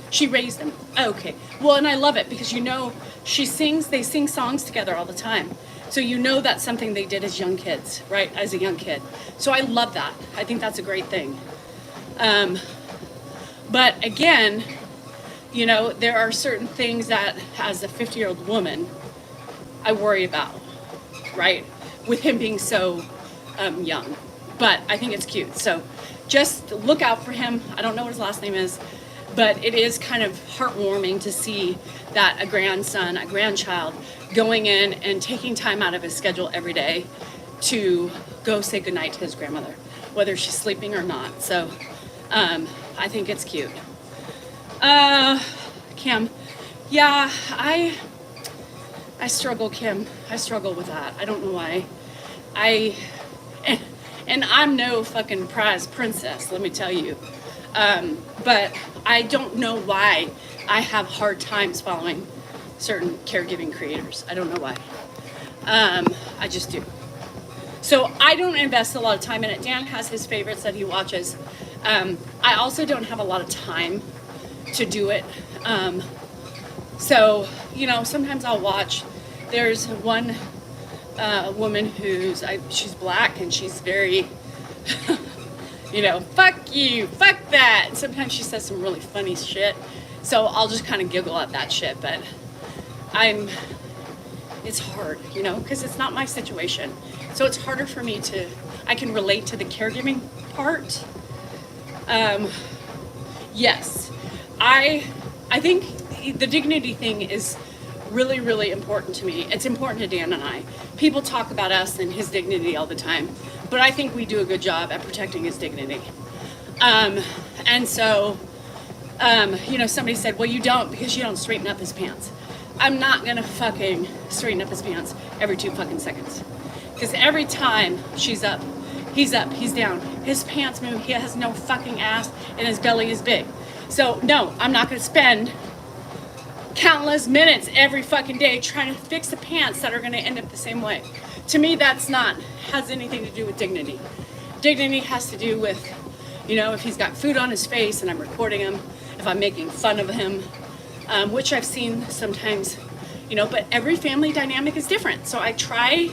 She raised him. Okay. Well, and I love it because, you know, they sing songs together all the time. So you know that's something they did as young kids, right? As a young kid. So I love that. I think that's a great thing. But again, you know, there are certain things that as a 50-year-old woman, I worry about, right? With him being so young. But I think it's cute. So just look out for him. I don't know what his last name is, but it is kind of heartwarming to see that a grandchild, going in and taking time out of his schedule every day to go say goodnight to his grandmother, whether she's sleeping or not. So I think it's cute. Kim, yeah, I struggle, Kim. I struggle with that. I don't know why. And I'm no fucking prize princess, let me tell you. But I don't know why I have hard times following certain caregiving creators. I don't know why. I just do. So I don't invest a lot of time in it. Dan has his favorites that he watches. I also don't have a lot of time to do it. So, you know, sometimes I'll watch. There's one woman she's black and she's very, you know, fuck you, fuck that. And sometimes she says some really funny shit. So I'll just kind of giggle at that shit, but it's hard, you know, because it's not my situation. So it's harder for me I can relate to the caregiving part. Yes, I think the dignity thing is really, really important to me. It's important to Dan and I. People talk about us and his dignity all the time, but I think we do a good job at protecting his dignity. And so, you know, somebody said, well, you don't because you don't straighten up his pants. I'm not gonna fucking straighten up his pants every 2 fucking seconds. Because every time he's up, he's down, his pants move, he has no fucking ass, and his belly is big. So no, I'm not gonna spend countless minutes every fucking day trying to fix the pants that are gonna end up the same way. To me, has anything to do with dignity. Dignity has to do with, you know, if he's got food on his face and I'm recording him, if I'm making fun of him, which I've seen sometimes, you know, but every family dynamic is different. So I try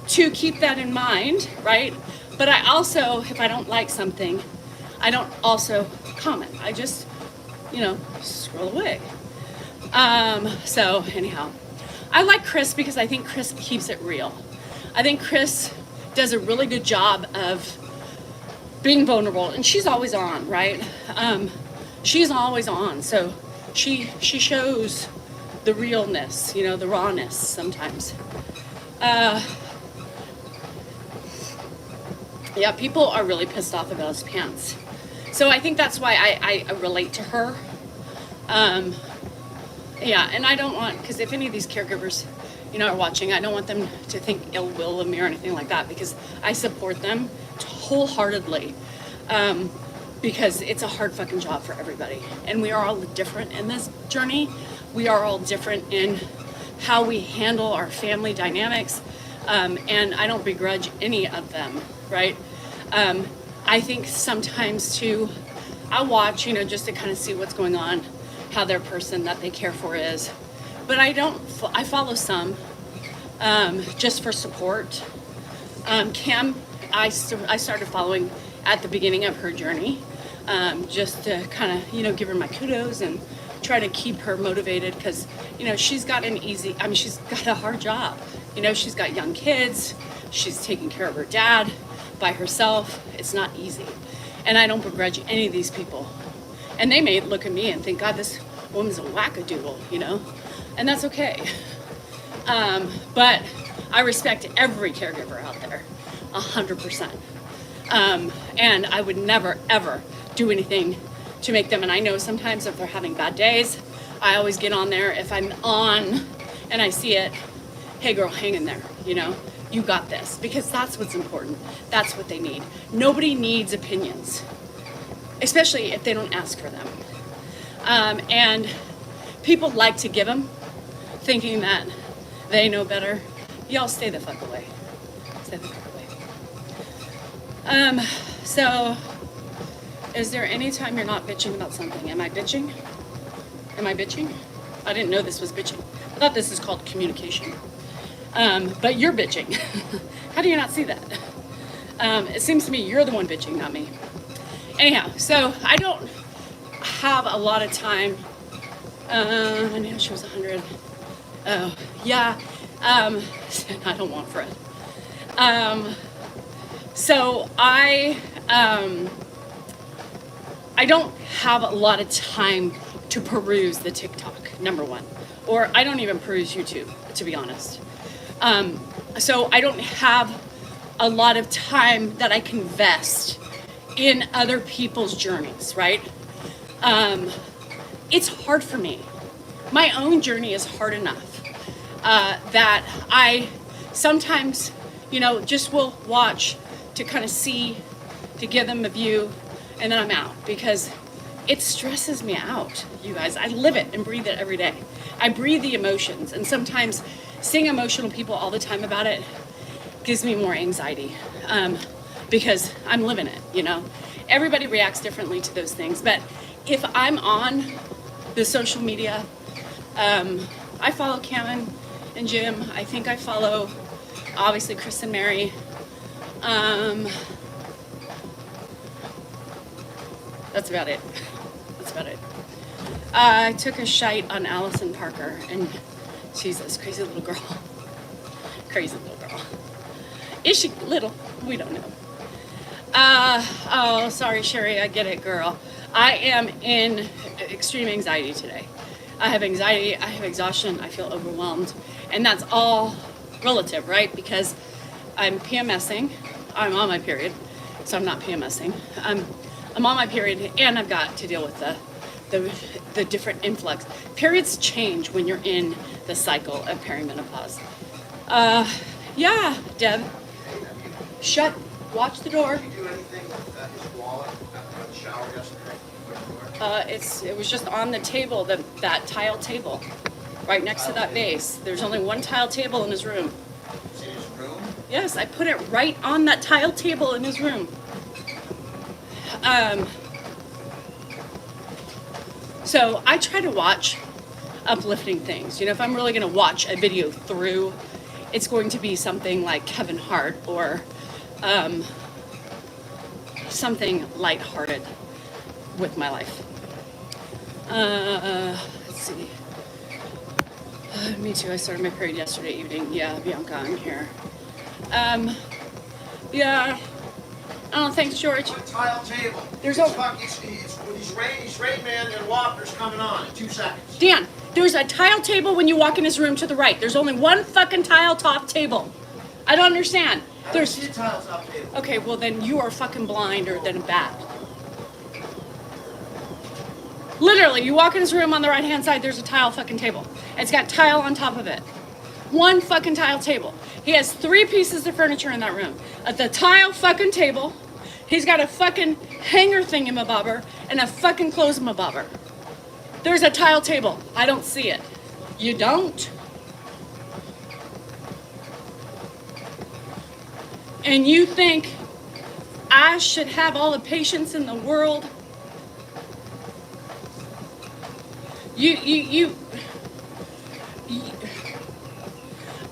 to keep that in mind, right? But I also, if I don't like something, I don't also comment. I just, you know, scroll away. So anyhow, I like Chris because I think Chris keeps it real. I think Chris does a really good job of being vulnerable, and she's always on, right? She's always on, so she shows the realness, you know, the rawness sometimes. Yeah, people are really pissed off about his pants. So I think that's why I relate to her. Yeah, and I don't want, because if any of these caregivers, are watching, I don't want them to think ill will of me or anything like that, because I support them wholeheartedly. Because it's a hard fucking job for everybody. And we are all different in this journey. We are all different in how we handle our family dynamics. And I don't begrudge any of them, right? I think sometimes too, I watch, just to kind of see what's going on, how their person that they care for is. But I follow some, just for support. Cam, I started following at the beginning of her journey, just to kind of, give her my kudos and try to keep her motivated, because, she's got she's got a hard job. She's got young kids, she's taking care of her dad by herself. It's not easy. And I don't begrudge any of these people. And they may look at me and think, God, this woman's a wackadoodle, and that's okay. But I respect every caregiver out there, 100%. And I would never, ever do anything to make them. And I know sometimes if they're having bad days, I always get on there. If I'm on and I see it, hey girl, hang in there, you got this. Because that's what's important. That's what they need. Nobody needs opinions, especially if they don't ask for them. And people like to give them, thinking that they know better. Y'all stay the fuck away. Stay the fuck away. So, is there any time you're not bitching about something? Am I bitching? Am I bitching? I didn't know this was bitching. I thought this is called communication. But you're bitching. How do you not see that? It seems to me you're the one bitching, not me. Anyhow, so I don't have a lot of time. I knew she was 100. Oh, yeah. I don't want Fred. So I don't have a lot of time to peruse the TikTok, number one. Or I don't even peruse YouTube, to be honest. So I don't have a lot of time that I can invest in other people's journeys, right? It's hard for me. My own journey is hard enough that I sometimes, just will watch to kind of see, to give them a view, and then I'm out, because it stresses me out, you guys. I live it and breathe it every day. I breathe the emotions, and sometimes seeing emotional people all the time about it gives me more anxiety, because I'm living it, Everybody reacts differently to those things, but if I'm on the social media, I follow Cameron and Jim. I think I follow, obviously, Chris and Mary. That's about it. That's about it. I took a shite on Allison Parker, and she's this crazy little girl. Crazy little girl. Is she little? We don't know. Oh, sorry, Sherry, I get it, girl. I am in extreme anxiety today. I have anxiety, I have exhaustion, I feel overwhelmed. And that's all relative, right? Because I'm PMSing, I'm on my period, so I'm not PMSing. I'm on my period, and I've got to deal with the different influx. Periods change when you're in the cycle of perimenopause. Yeah, Deb. Shut. Watch the door. Did you do anything with his wallet at the shower yesterday? It was just on the table, that tile table, right next to that vase. There's only one tile table in his room. It's in his room? Yes, I put it right on that tile table in his room. So I try to watch uplifting things. If I'm really going to watch a video through, it's going to be something like Kevin Hart or something lighthearted with my life. Let's see. Me too. I started my period yesterday evening. Yeah, Bianca, I'm here. Yeah. Oh, thanks, George. What tile table? There's he's Rain Man and Walker's coming on in 2 seconds. Dan, there's a tile table when you walk in his room to the right. There's only one fucking tile top table. I don't understand. I don't see a tile top table. Okay, well then you are fucking blind or then bad. Literally, you walk in his room on the right-hand side, there's a tile fucking table. It's got tile on top of it. One fucking tile table. He has 3 pieces of furniture in that room. At the tile fucking table, he's got a fucking hanger thingamabobber and a fucking clothesmabobber. There's a tile table. I don't see it. You don't? And you think I should have all the patience in the world? You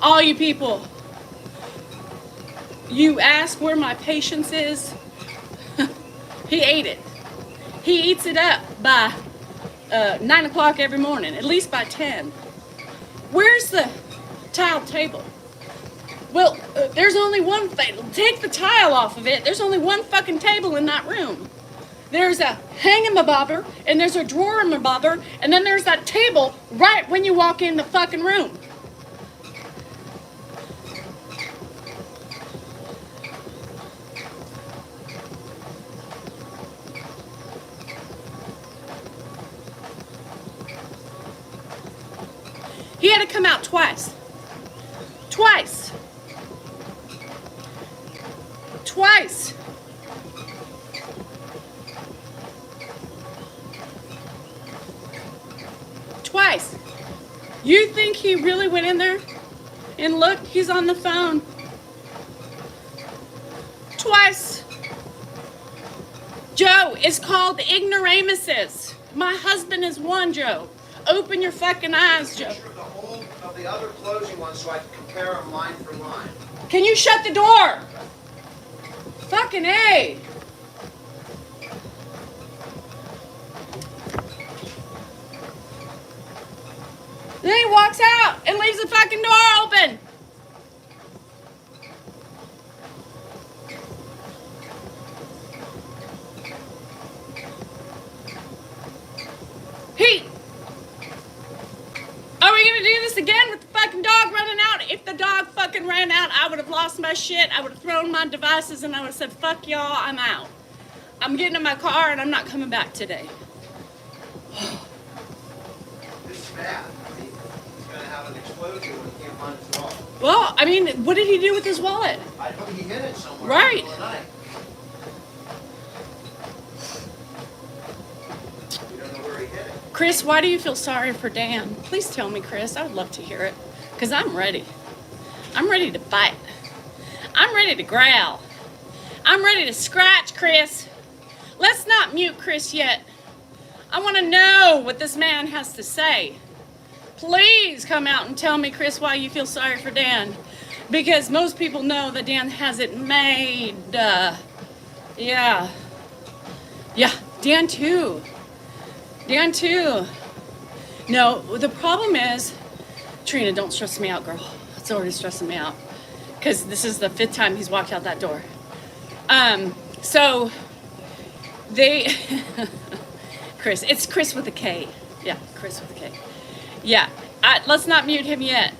all you people, you ask where my patience is. He ate it. He eats it up by 9 o'clock every morning, at least by 10. Where's the tile table? Well, there's only one thing. Take the tile off of it. There's only one fucking table in that room. There's a hang-em-a-bobber, and there's a drawer-em-a-bobber, and then there's that table right when you walk in the fucking room. He had to come out twice. Twice. Twice. Twice. You think he really went in there and looked? He's on the phone. Twice. Joe, it's called ignoramuses. My husband is one, Joe. Open your fucking eyes, Joe. Picture of the whole of the other closing ones so I can compare them line for line. Can you shut the door? Fucking A. Then he walks out and leaves the fucking door open. Are we gonna do this again with the fucking dog running out? If the dog fucking ran out, I would have lost my shit. I would have thrown my devices and I would have said, fuck y'all, I'm out. I'm getting in my car and I'm not coming back today. This is bad. I mean, he's going to have an explosion when he can't find his wallet. Well, I mean, what did he do with his wallet? I hope he hid it somewhere. Right. In the middle of the night. We don't know where he hid it. Chris, why do you feel sorry for Dan? Please tell me, Chris. I would love to hear it. Because I'm ready. I'm ready to bite. I'm ready to growl. I'm ready to scratch, Chris. Let's not mute Chris yet. I want to know what this man has to say. Please come out and tell me, Chris, why you feel sorry for Dan. Because most people know that Dan has it made. Yeah. Yeah, Dan too. Dan too. No, the problem is, Trina, don't stress me out, girl. It's already stressing me out. Because this is the 5th time he's walked out that door. So, they... Chris. It's Chris with a K. Yeah, Chris with a K. Yeah. Let's not mute him yet.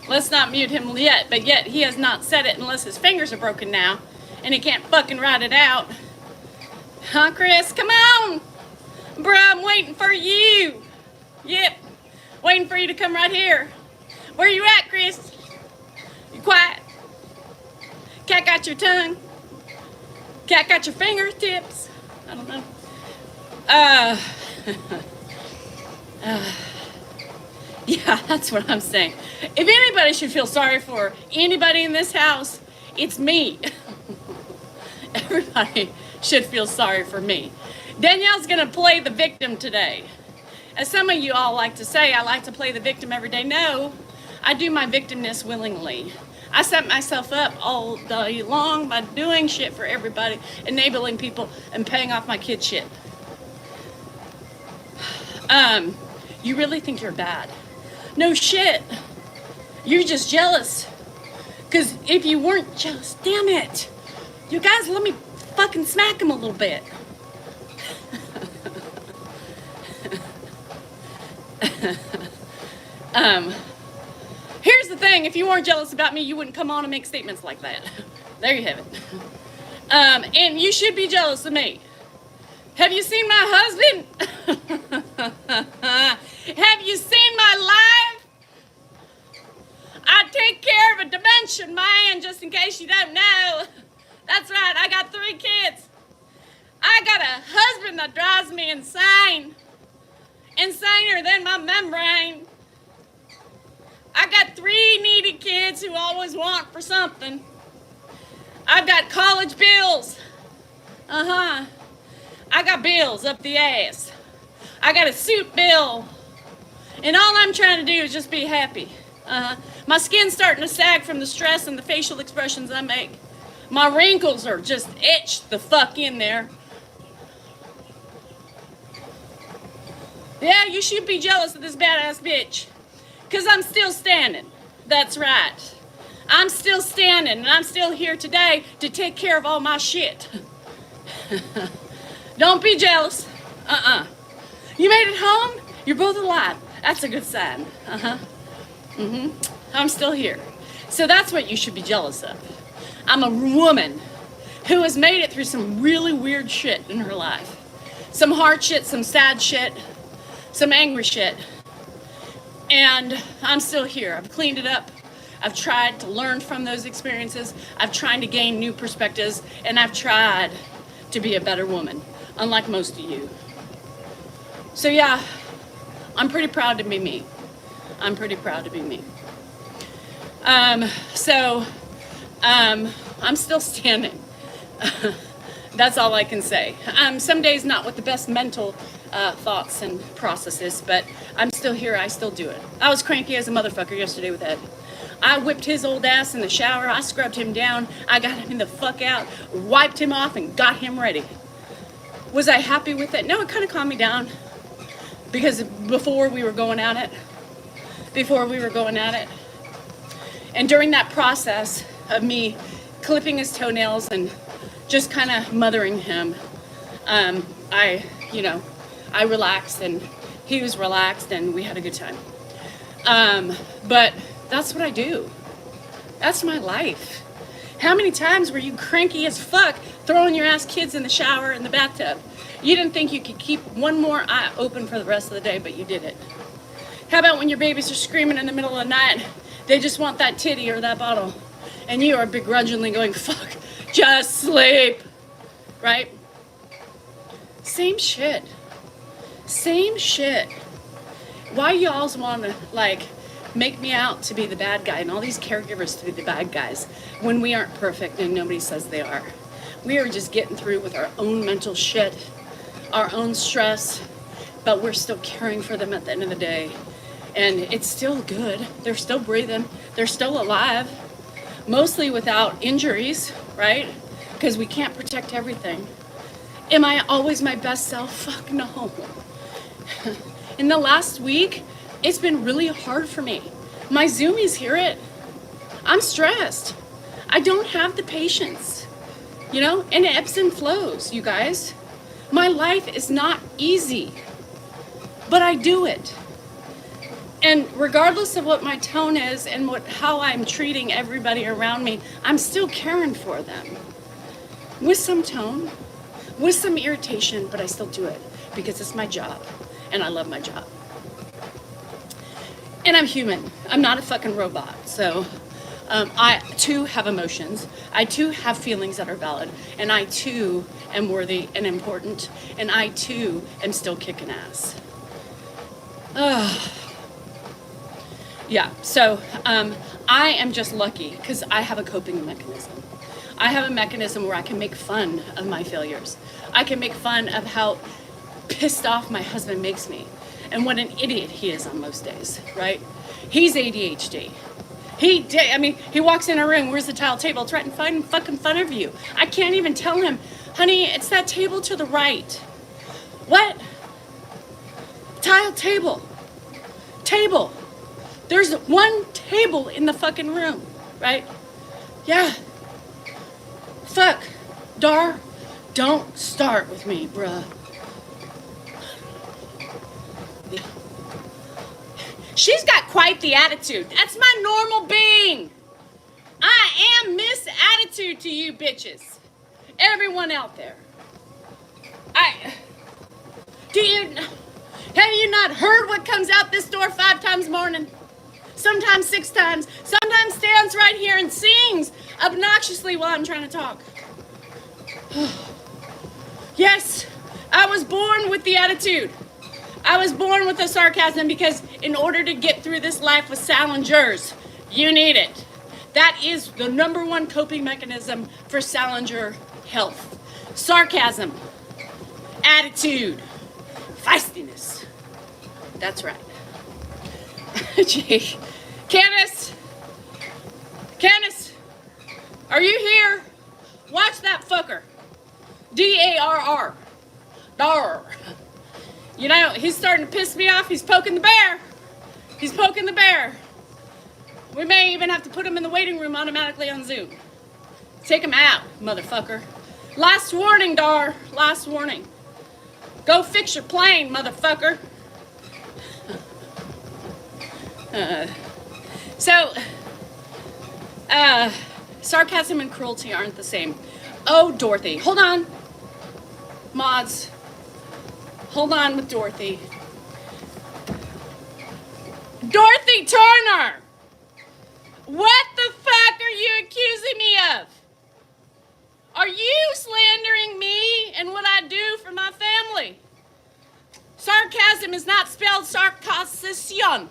Let's not mute him yet. But yet, he has not said it unless his fingers are broken now. And he can't fucking write it out. Huh, Chris? Come on! Bruh, I'm waiting for you. Yep. Waiting for you to come right here. Where you at, Chris? You quiet? Cat got your tongue? Cat got your fingertips? I don't know. Yeah, that's what I'm saying. If anybody should feel sorry for anybody in this house, it's me. Everybody should feel sorry for me. Danielle's gonna play the victim today. As some of you all like to say, I like to play the victim every day. No, I do my victimness willingly. I set myself up all day long by doing shit for everybody, enabling people, and paying off my kid shit. You really think you're bad? No shit. You're just jealous. Because if you weren't jealous, damn it. You guys, let me fucking smack him a little bit. Here's the thing, if you weren't jealous about me, you wouldn't come on and make statements like that. There you have it. And you should be jealous of me. Have you seen my husband? Have you seen my life? I take care of a dementia man, just in case you don't know. That's right, I got 3 kids. I got a husband that drives me insane. Insaner than my membrane. I got 3 needy kids who always want for something. I've got college bills. I got bills up the ass. I got a suit bill. And all I'm trying to do is just be happy. My skin's starting to sag from the stress and the facial expressions I make. My wrinkles are just etched the fuck in there. Yeah, you should be jealous of this badass bitch. Because I'm still standing. That's right. I'm still standing, and I'm still here today to take care of all my shit. Don't be jealous. You made it home? You're both alive. That's a good sign. I'm still here. So that's what you should be jealous of. I'm a woman who has made it through some really weird shit in her life. Some hard shit, some sad shit, some angry shit. And I'm still here. I've cleaned it up. I've tried to learn from those experiences. I've tried to gain new perspectives, and I've tried to be a better woman, unlike most of you. So yeah, I'm pretty proud to be me. I'm pretty proud to be me. I'm still standing. That's all I can say. Some days not with the best mental thoughts and processes, but I'm still here. I still do it. I was cranky as a motherfucker yesterday with Ed. I whipped his old ass in the shower. I scrubbed him down. I got him the fuck out, wiped him off, and got him ready. Was I happy with it? No, it kind of calmed me down. Because before we were going at it, and during that process of me clipping his toenails and just kind of mothering him, I relaxed, and he was relaxed, and we had a good time. But that's what I do. That's my life. How many times were you cranky as fuck throwing your ass kids in the shower in the bathtub? You didn't think you could keep one more eye open for the rest of the day, but you did it. How about when your babies are screaming in the middle of the night? They just want that titty or that bottle. And you are begrudgingly going, fuck, just sleep. Right? Same shit. Same shit. Why y'all want to, make me out to be the bad guy and all these caregivers to be the bad guys when we aren't perfect and nobody says they are? We are just getting through with our own mental shit, our own stress, but we're still caring for them at the end of the day. And it's still good. They're still breathing. They're still alive. Mostly without injuries, right? Because we can't protect everything. Am I always my best self? Fuck no. In the last week, it's been really hard for me. My Zoomies hear it. I'm stressed. I don't have the patience. And it ebbs and flows, you guys. My life is not easy, but I do it. And regardless of what my tone is and how I'm treating everybody around me, I'm still caring for them. With some tone, with some irritation, but I still do it because it's my job and I love my job. And I'm human. I'm not a fucking robot. So I too have emotions. I too have feelings that are valid. And I too am worthy and important. And I too am still kicking ass. Yeah, so I am just lucky because I have a coping mechanism. I have a mechanism where I can make fun of my failures. I can make fun of how pissed off my husband makes me and what an idiot he is on most days, right? He's ADHD. He walks in a room, where's the tile table? It's right in fucking front of you. I can't even tell him, honey, it's that table to the right. What? Tile table. Table. There's one table in the fucking room, right? Yeah. Fuck. Dar, don't start with me, bruh. She's got quite the attitude. That's my normal being. I am Miss Attitude to you bitches. Everyone out there. Have you not heard what comes out this door 5 times morning? Sometimes 6 times. Sometimes stands right here and sings obnoxiously while I'm trying to talk. Yes, I was born with the attitude. I was born with the sarcasm because in order to get through this life with Salingers, you need it. That is the #1 coping mechanism for Salinger health. Sarcasm, attitude, feistiness. That's right. Gee. Candace, are you here? Watch that fucker. D-A-R-R. Dar. You know, he's starting to piss me off. He's poking the bear. We may even have to put him in the waiting room automatically on Zoom. Take him out, motherfucker. Last warning, Dar. Last warning. Go fix your plane, motherfucker. Sarcasm and cruelty aren't the same. Oh, Dorothy. Hold on. Mods. Hold on with Dorothy. Dorothy Turner! What the fuck are you accusing me of? Are you slandering me and what I do for my family? Sarcasm is not spelled sarcassion.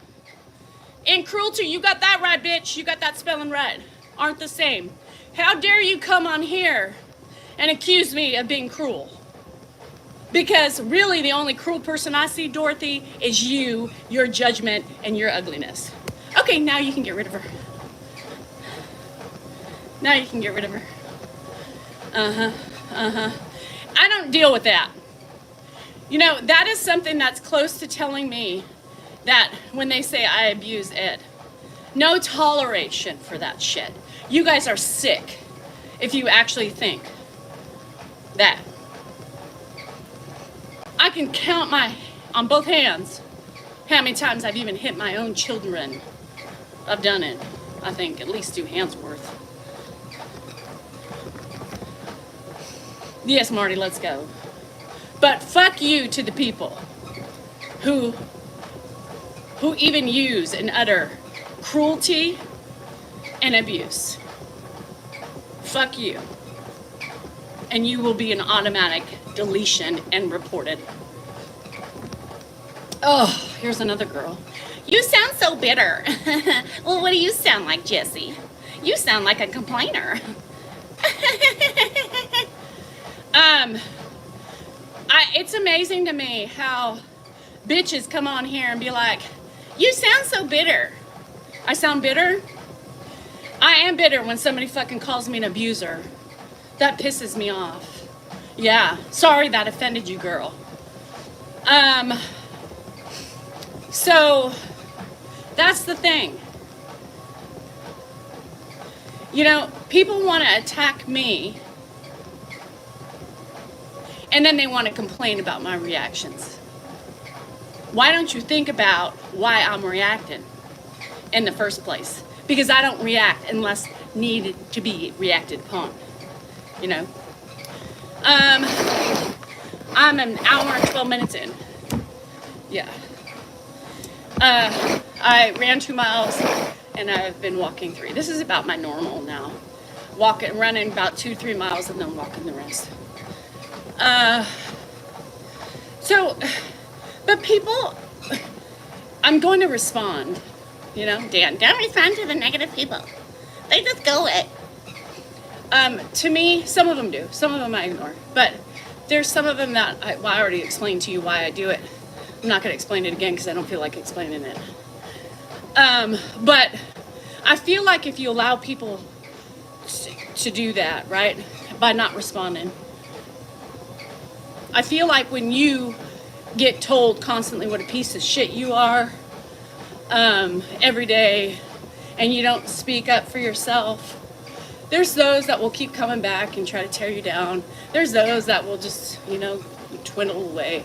And cruelty, you got that right, bitch. You got that spelling right. Aren't the same. How dare you come on here and accuse me of being cruel? Because really the only cruel person I see, Dorothy, is you, your judgment, and your ugliness. Okay, now you can get rid of her. Now you can get rid of her. I don't deal with that. You know, that is something that's close to telling me that when they say I abuse Ed, no toleration for that shit. You guys are sick if you actually think that. I can count on both hands how many times I've even hit my own children. I've done it, I think, at least 2 hands worth. Yes, Marty, let's go. But fuck you to the people who even use and utter cruelty and abuse. Fuck you. And you will be an automatic deletion and reported. Oh, here's another girl. You sound so bitter. Well, what do you sound like, Jessie? You sound like a complainer. It's amazing to me how bitches come on here and be like, you sound so bitter. I sound bitter? I am bitter when somebody fucking calls me an abuser. That pisses me off. Yeah, sorry that offended you, girl. So that's the thing. You know, people want to attack me and then they want to complain about my reactions. Why don't you think about why I'm reacting in the first place? Because I don't react unless needed to be reacted upon, you know? I'm an hour and 12 minutes in. Yeah. I ran 2 miles and I've been walking 3. This is about my normal now. Running about 2-3 miles and then walking the rest. But people, I'm going to respond, you know, Dan, don't respond to the negative people. They just go it. To me, some of them do. Some of them I ignore. But there's some of them that I already explained to you why I do it. I'm not going to explain it again because I don't feel like explaining it. But I feel like if you allow people to do that, right, by not responding, I feel like when you get told constantly what a piece of shit you are every day and you don't speak up for yourself, there's those that will keep coming back and try to tear you down. There's those that will just, you know, dwindle away.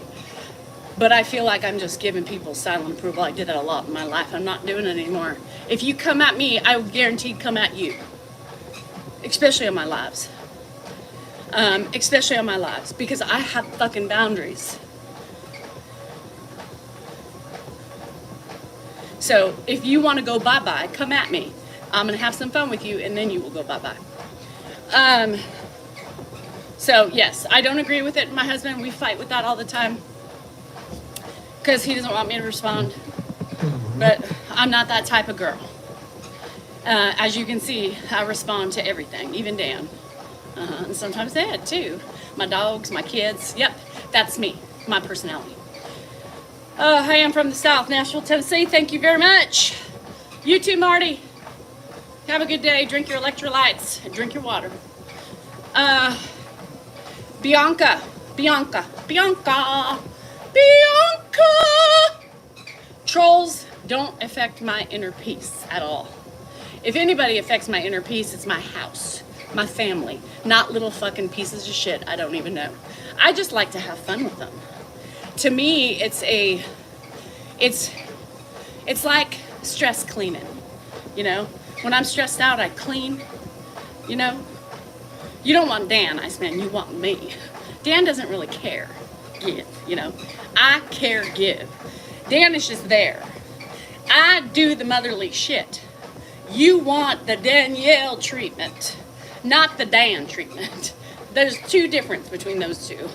But I feel like I'm just giving people silent approval. I did that a lot in my life. I'm not doing it anymore. If you come at me, I will guaranteed come at you. Especially on my lives. Especially on my lives. Because I have fucking boundaries. So if you want to go bye-bye, come at me. I'm going to have some fun with you, and then you will go bye-bye. So yes, I don't agree with it. My husband, we fight with that all the time because he doesn't want me to respond. But I'm not that type of girl. As you can see, I respond to everything, even Dan. And sometimes Ed too. My dogs, my kids. Yep, that's me, my personality. I am from the South, Nashville, Tennessee. Thank you very much. You too, Marty. Have a good day. Drink your electrolytes and drink your water. Bianca. Trolls don't affect my inner peace at all. If anybody affects my inner peace, it's my house, my family, not little fucking pieces of shit I don't even know. I just like to have fun with them. To me, it's like stress cleaning, you know? When I'm stressed out, I clean, you know? You don't want Dan, Iceman, you want me. Dan doesn't really give, you know? I give. Dan is just there. I do the motherly shit. You want the Danielle treatment, not the Dan treatment. There's two differences between those two.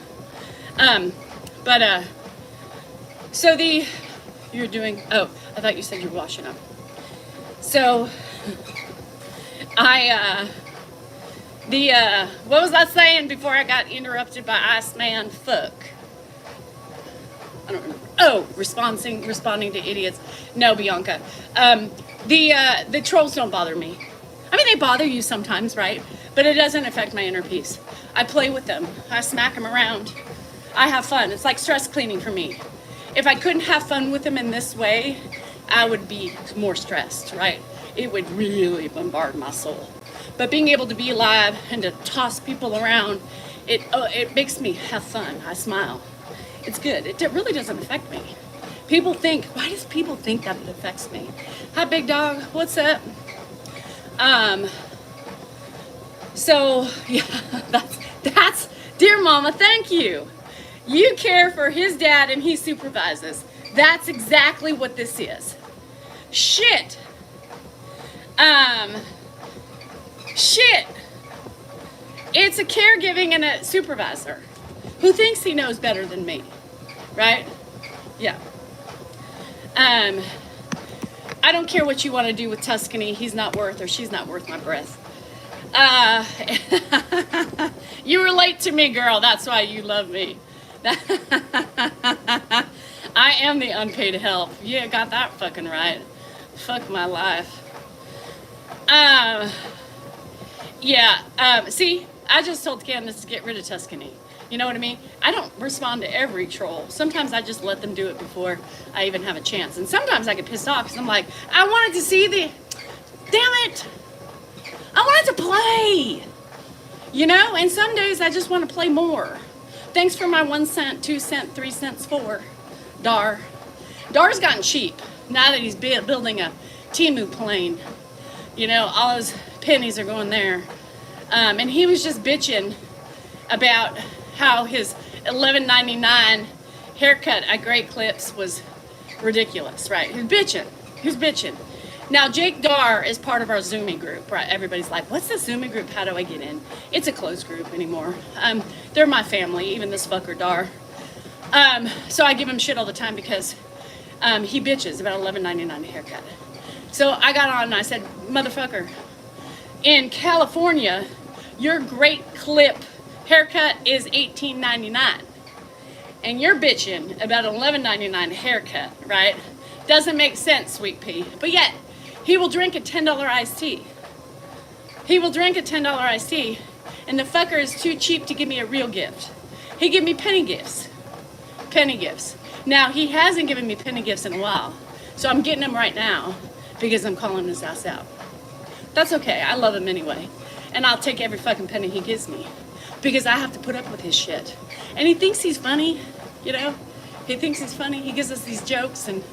So you're doing, oh, I thought you said you were washing up. So, what was I saying before I got interrupted by Iceman? Fuck. I don't remember. Oh, responding to idiots. No, Bianca. The trolls don't bother me. I mean, they bother you sometimes, right? But it doesn't affect my inner peace. I play with them. I smack them around. I have fun. It's like stress cleaning for me. If I couldn't have fun with them in this way, I would be more stressed, right? It would really bombard my soul. But being able to be alive and to toss people around, it makes me have fun. I smile. It's good. It really doesn't affect me. People think, why does people think that it affects me? Hi, big dog. What's up? So, yeah, that's, dear mama, thank you. You care for his dad and he supervises. That's exactly what this is. Shit. Shit. It's a caregiving and a supervisor who thinks he knows better than me, right? Yeah. I don't care what you want to do with Tuscany. He's not worth, or she's not worth my breath. You relate to me, girl. That's why you love me. I am the unpaid help. Yeah, got that fucking right. Fuck my life. See, I just told Candace to get rid of Tuscany. You know what I mean? I don't respond to every troll. Sometimes I just let them do it before I even have a chance. And sometimes I get pissed off because I'm like, I wanted to see the... Damn it! I wanted to play! You know? And some days I just want to play more. Thanks for my 1 cent, 2 cent, 3 cents for Dar. Dar's gotten cheap now that he's building a Temu plane. You know, all his pennies are going there. And he was just bitching about how his $11.99 haircut at Great Clips was ridiculous, right? He was bitching. Now, Jake Dar is part of our Zoomy group, right? Everybody's like, what's the Zoomy group? How do I get in? It's a closed group anymore. They're my family, even this fucker Dar. So I give him shit all the time because he bitches about $11.99 haircut. So I got on and I said, motherfucker, in California, your Great Clip haircut is $18.99. And you're bitching about an $11.99 haircut, right? Doesn't make sense, Sweet Pea. But yet, he will drink a $10 iced tea. He will drink a $10 iced tea, and the fucker is too cheap to give me a real gift. He give me penny gifts. Penny gifts. Now, he hasn't given me penny gifts in a while, so I'm getting them right now because I'm calling his ass out. That's okay. I love him anyway. And I'll take every fucking penny he gives me because I have to put up with his shit. And he thinks he's funny, you know? He thinks he's funny. He gives us these jokes and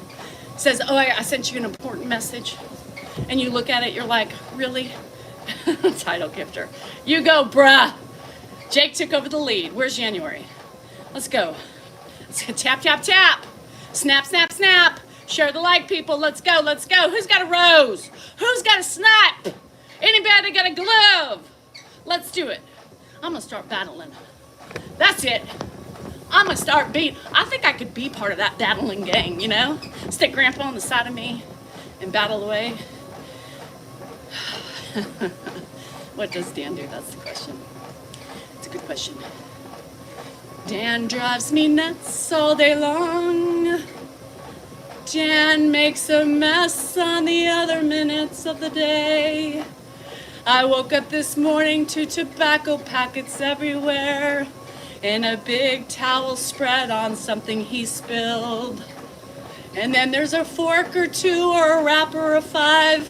says, oh, I sent you an important message. And you look at it, you're like, really? Title gifter. You go, bruh. Jake took over the lead. Where's January? Let's go. Let's go. Tap, tap, tap. Snap, snap, snap. Share the like, people. Let's go, let's go. Who's got a rose? Who's got a snap? Anybody got a glove? Let's do it. I'm gonna start battling. That's it. I'm gonna start I think I could be part of that battling gang, you know? Stick Grandpa on the side of me and battle away. What does Dan do? That's the question. It's a good question. Dan drives me nuts all day long. Dan makes a mess on the other minutes of the day. I woke up this morning to tobacco packets everywhere and a big towel spread on something he spilled. And then there's a fork or two or a wrapper of 5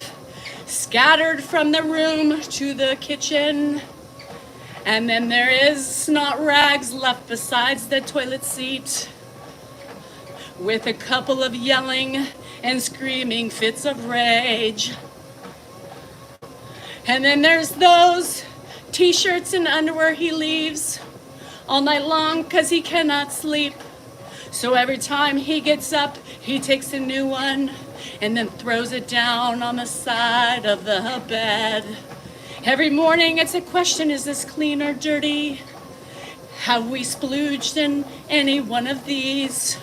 scattered from the room to the kitchen. And then there is snot rags left besides the toilet seat, with a couple of yelling and screaming fits of rage. And then there's those t-shirts and underwear he leaves all night long because he cannot sleep. So every time he gets up, he takes a new one and then throws it down on the side of the bed. Every morning it's a question, is this clean or dirty? Have we splooged in any one of these?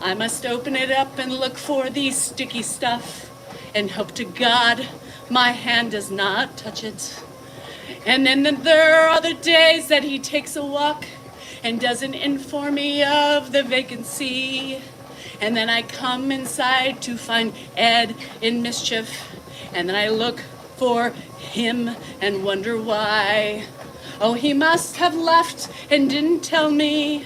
I must open it up and look for the sticky stuff and hope to God my hand does not touch it. And then there are other days that he takes a walk and doesn't inform me of the vacancy. And then I come inside to find Ed in mischief. And then I look for him and wonder why. Oh, he must have left and didn't tell me.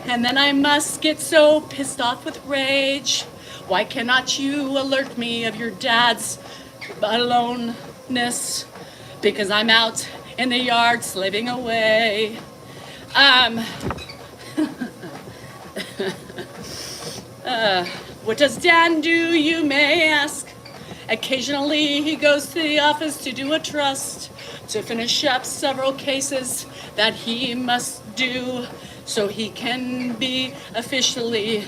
And then I must get so pissed off with rage. Why cannot you alert me of your dad's aloneness? Because I'm out in the yard slaving away. What does Dan do, you may ask? Occasionally he goes to the office to do a trust, to finish up several cases that he must do so he can be officially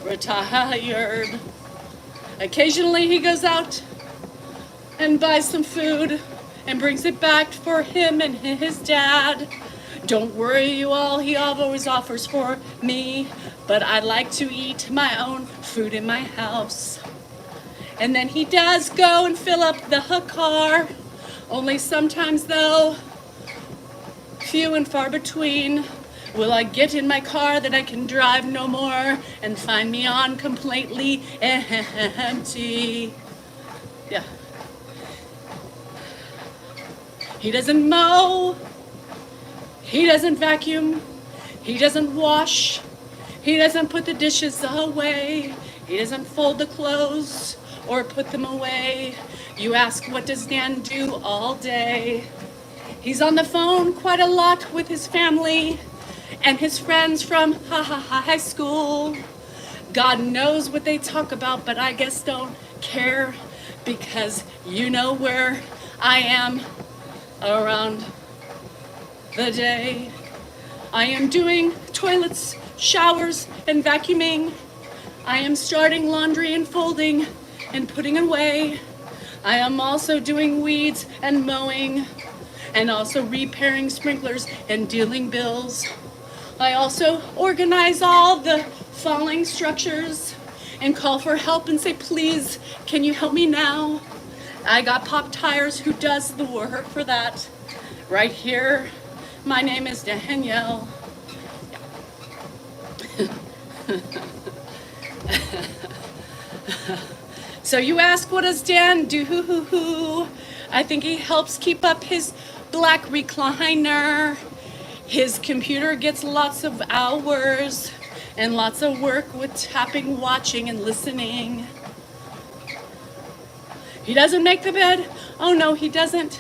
retired. Occasionally he goes out and buys some food and brings it back for him and his dad. Don't worry, you all, he always offers for me, but I like to eat my own food in my house. And then he does go and fill up the car, only sometimes though, few and far between, will I get in my car that I can drive no more and find me on completely empty. Yeah. He doesn't mow. He doesn't vacuum. He doesn't wash. He doesn't put the dishes away. He doesn't fold the clothes or put them away. You ask, what does Dan do all day? He's on the phone quite a lot with his family and his friends from high school. God knows what they talk about, but I guess don't care because you know where I am around the day. I am doing toilets, showers, and vacuuming. I am starting laundry and folding and putting away. I am also doing weeds and mowing and also repairing sprinklers and dealing bills. I also organize all the falling structures and call for help and say, please, can you help me now? I got Pop Tires who does the work for that. Right here, my name is Danielle. So you ask, what does Dan do? I think he helps keep up his black recliner. His computer gets lots of hours and lots of work with tapping, watching, and listening. He doesn't make the bed. Oh no, he doesn't.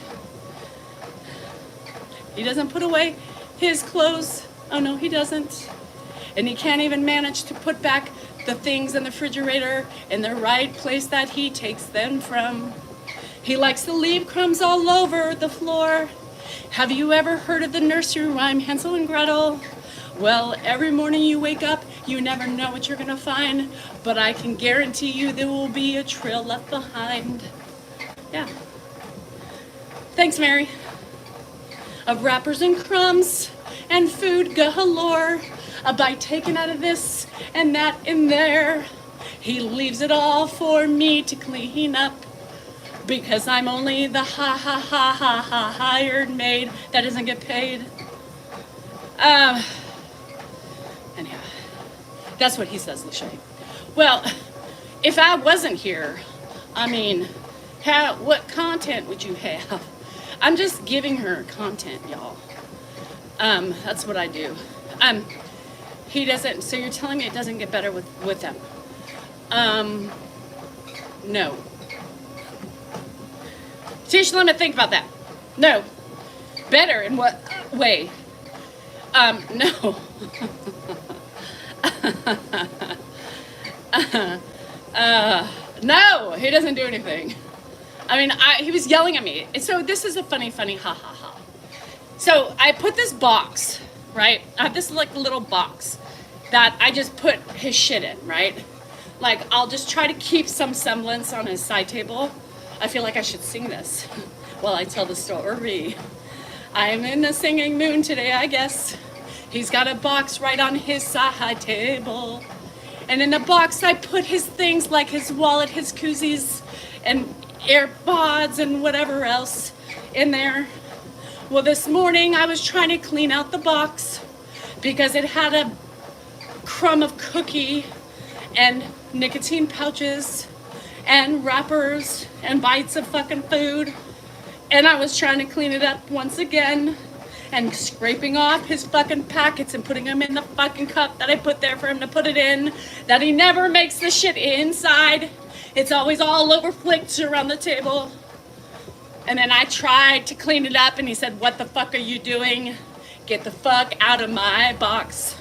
He doesn't put away his clothes. Oh no, he doesn't. And he can't even manage to put back the things in the refrigerator in the right place that he takes them from. He likes to leave crumbs all over the floor. Have you ever heard of the nursery rhyme Hansel and Gretel? Well, every morning you wake up, you never know what you're gonna find, but I can guarantee you there will be a trail left behind. Yeah. Thanks, Mary. Of wrappers and crumbs and food galore, a bite taken out of this and that in there. He leaves it all for me to clean up because I'm only the hired maid that doesn't get paid. Anyhow, that's what he says, Lachey. Well, if I wasn't here, I mean, what content would you have? I'm just giving her content, y'all. That's what I do. He doesn't, so you're telling me it doesn't get better with them? No. Tish, let me think about that. No. Better in what way? No. No, he doesn't do anything. I mean, he was yelling at me. So this is a funny, ha ha ha. So I put this box, right? I have this like little box that I just put his shit in, right? Like I'll just try to keep some semblance on his side table. I feel like I should sing this while I tell the story. I'm in the singing mood today, I guess. He's got a box right on his side table. And in the box I put his things like his wallet, his koozies, and AirPods and whatever else in there. Well, this morning I was trying to clean out the box because it had a crumb of cookie and nicotine pouches and wrappers and bites of fucking food. And I was trying to clean it up once again and scraping off his fucking packets and putting them in the fucking cup that I put there for him to put it in, that he never makes the shit inside. It's always all over flicked around the table. And then I tried to clean it up and he said, "What the fuck are you doing? Get the fuck out of my box."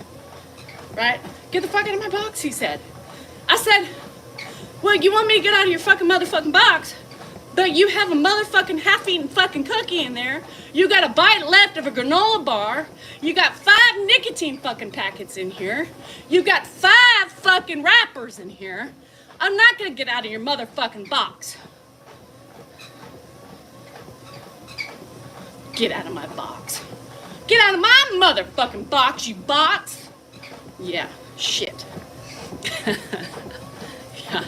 Right? "Get the fuck out of my box," he said. I said, "Well, you want me to get out of your fucking motherfucking box, but you have a motherfucking half-eaten fucking cookie in there. You got a bite left of a granola bar. You got 5 nicotine fucking packets in here. You got 5 fucking wrappers in here. I'm not gonna get out of your motherfucking box." Get out of my box. Get out of my motherfucking box, you bots. Yeah, shit. Yeah.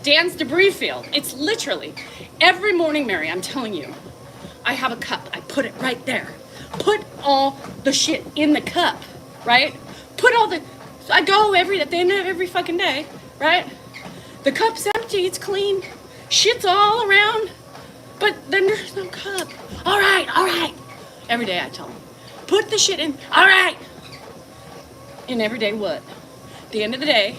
Dan's debris field. It's literally every morning, Mary, I'm telling you, I have a cup. I put it right there. Put all the shit in the cup, right? I go at the end of every fucking day, right? The cup's empty, it's clean. Shit's all around, but then there's no cup. All right. Every day I tell him, put the shit in, all right. And every day what? At the end of the day,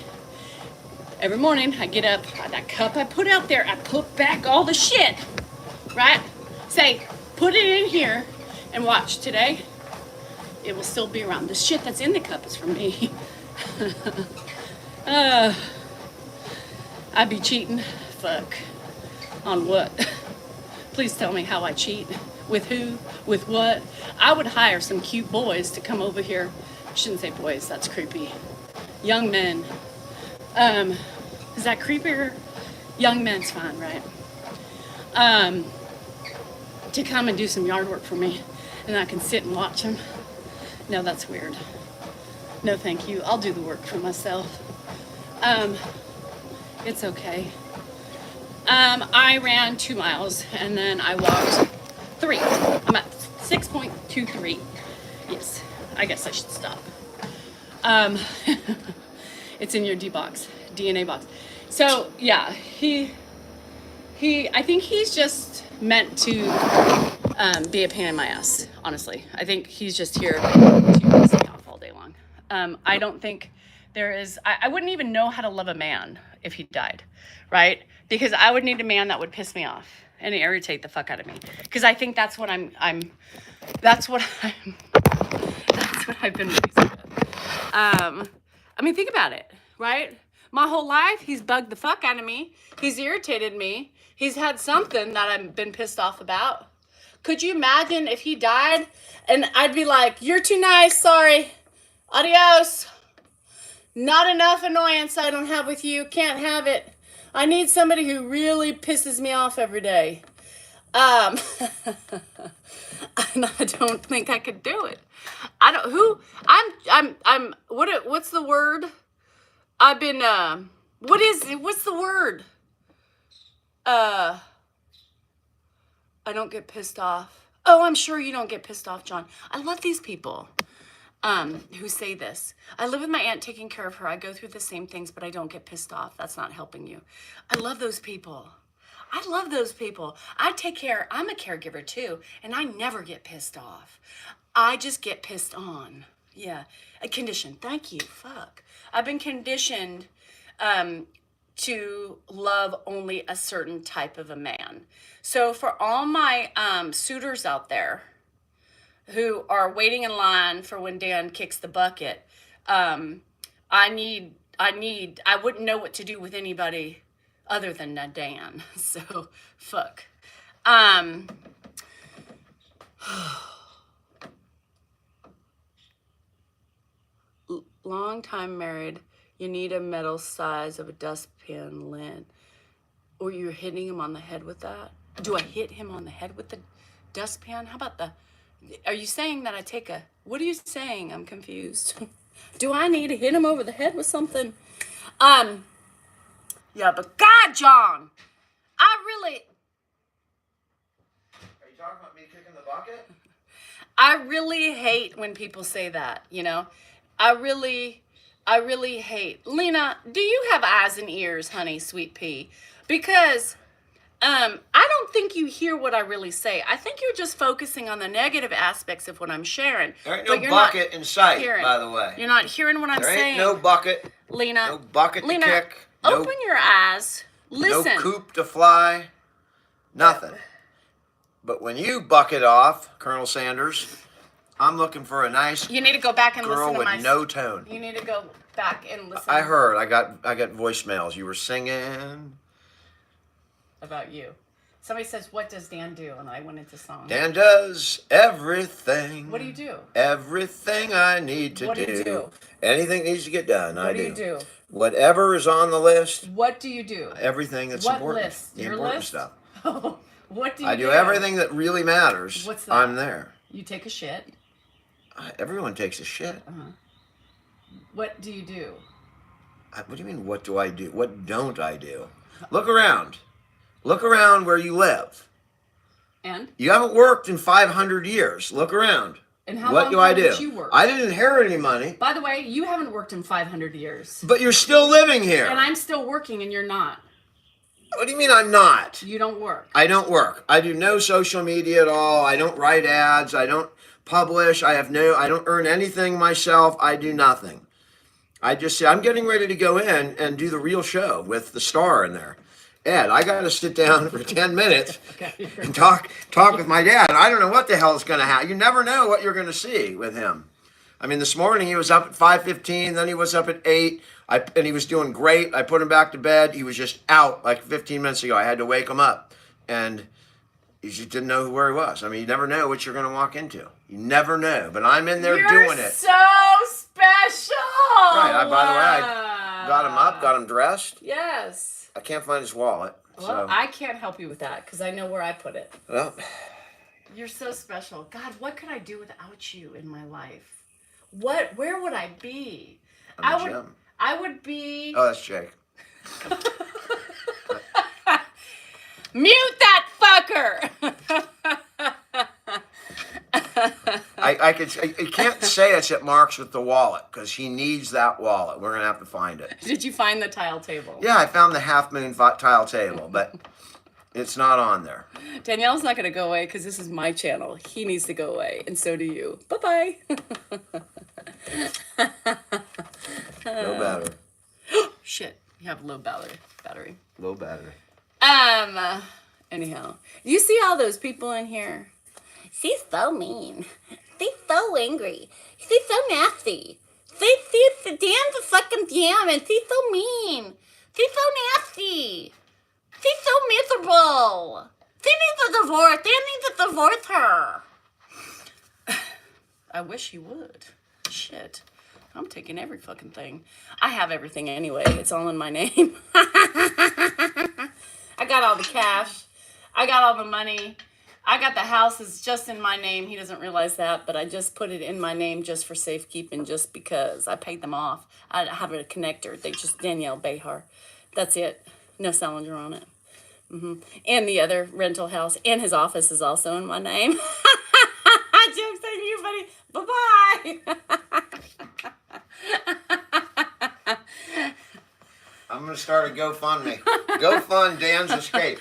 every morning I get up, that cup I put out there, I put back all the shit, right? Say, put it in here and watch today. It will still be around. The shit that's in the cup is for me. I'd be cheating. Fuck. On what? Please tell me how I cheat. With who? With what? I would hire some cute boys to come over here. I shouldn't say boys, that's creepy. Young men. Is that creepier? Young men's fine, right? To come and do some yard work for me, and I can sit and watch them. No, that's weird. No, thank you. I'll do the work for myself. It's okay. I ran 2 miles and then I walked 3. I'm at 6.23. Yes, I guess I should stop. It's in your DNA box. So yeah, I think he's just meant to be a pain in my ass, honestly. I think he's just here to piss me off all day long. I don't think there is, I wouldn't even know how to love a man if he died, right? Because I would need a man that would piss me off and irritate the fuck out of me. Because I think that's what that's what I've been raised with. I mean, think about it, right? My whole life, he's bugged the fuck out of me. He's irritated me. He's had something that I've been pissed off about. Could you imagine if he died and I'd be like, "You're too nice, sorry. Adios. Not enough annoyance I don't have with you. Can't have it. I need somebody who really pisses me off every day. And I don't think I could do it. I don't, who, what's the word? I've been, what's the word? I don't get pissed off. Oh, I'm sure you don't get pissed off, John. I love these people who say this. I live with my aunt taking care of her. I go through the same things, but I don't get pissed off. That's not helping you. I love those people. I love those people. I take care. I'm a caregiver too, and I never get pissed off. I just get pissed on. Yeah. A condition. Thank you. Fuck. I've been conditioned to love only a certain type of a man. So for all my suitors out there who are waiting in line for when Dan kicks the bucket, I wouldn't know what to do with anybody other than Dan. So fuck. Long time married, you need a metal size of a dustpan lid. Or you're hitting him on the head with that? Do I hit him on the head with the dustpan? How about are you saying that I take what are you saying? I'm confused. Do I need to hit him over the head with something? Yeah, but God, John, I really... Are you talking about me kicking the bucket? I really hate when people say that, you know? I really hate. Lena, do you have eyes and ears, honey, sweet pea? Because I don't think you hear what I really say. I think you're just focusing on the negative aspects of what I'm sharing. There ain't no bucket in sight, by the way. You're not hearing what I'm saying. There ain't no bucket. Lena. No bucket to kick. Open your eyes. Listen. No coop to fly. Nothing. But when you bucket off, Colonel Sanders, I'm looking for a nice You need to go back and girl listen to with no tone. You need to go back and listen. I heard. I got voicemails. You were singing about you. Somebody says, "What does Dan do?" And I went into song. Dan does everything. What do you do? Everything I need to do. What do you do? Anything needs to get done, I do. What do you do? Whatever is on the list. What do you do? Everything that's what important. List? The Your important list? stuff. What do you do? I do everything that really matters. What's that? I'm there. You take a shit. Everyone takes a shit. What do you do? What do you mean, what do I do? What don't I do? Look around. Look around where you live. And? You haven't worked in 500 years. Look around. And how what long do I do? did you work? I didn't inherit any money. By the way, you haven't worked in 500 years. But you're still living here. And I'm still working and you're not. What do you mean I'm not? You don't work. I don't work. I do no social media at all. I don't write ads. I don't publish. I don't earn anything myself. I do nothing. I just say, I'm getting ready to go in and do the real show with the star in there. Ed, I got to sit down for 10 minutes and talk with my dad. I don't know what the hell is going to happen. You never know what you're going to see with him. I mean, this morning he was up at 5:15, then he was up at 8, and he was doing great. I put him back to bed. He was just out like 15 minutes ago. I had to wake him up, and he just didn't know where he was. I mean, you never know what you're going to walk into. You never know, but I'm in there doing it. So special. Right. By the way, I got him up, got him dressed. Yes. I can't find his wallet. Well, so. I can't help you with that because I know where I put it. Well, you're so special. God, what could I do without you in my life? Where would I be? I would be... Oh, that's Jake. Mute that fucker! I can't say it's at Mark's with the wallet because he needs that wallet. We're going to have to find it. Did you find the tile table? Yeah, I found the half moon tile table, but it's not on there. Danielle's not going to go away because this is my channel. He needs to go away, and so do you. Bye-bye. No battery. Shit, you have low battery. Low battery. Anyhow, you see all those people in here? She's so mean. She's so angry. She's so nasty. Dan's a fucking damn, and she's so mean. She's so nasty. She's so miserable. She needs a divorce. Dan needs to divorce her. I wish he would. Shit. I'm taking every fucking thing. I have everything anyway. It's all in my name. I got all the cash. I got all the money. I got the house is just in my name. He doesn't realize that, but I just put it in my name just for safekeeping, just because I paid them off. I have a connector. They just Danielle Behar. That's it. No Salinger on it. And the other rental house and his office is also in my name. Joke's on you, buddy. Bye-bye. I'm going to start a GoFundMe. Go fund Dan's escape.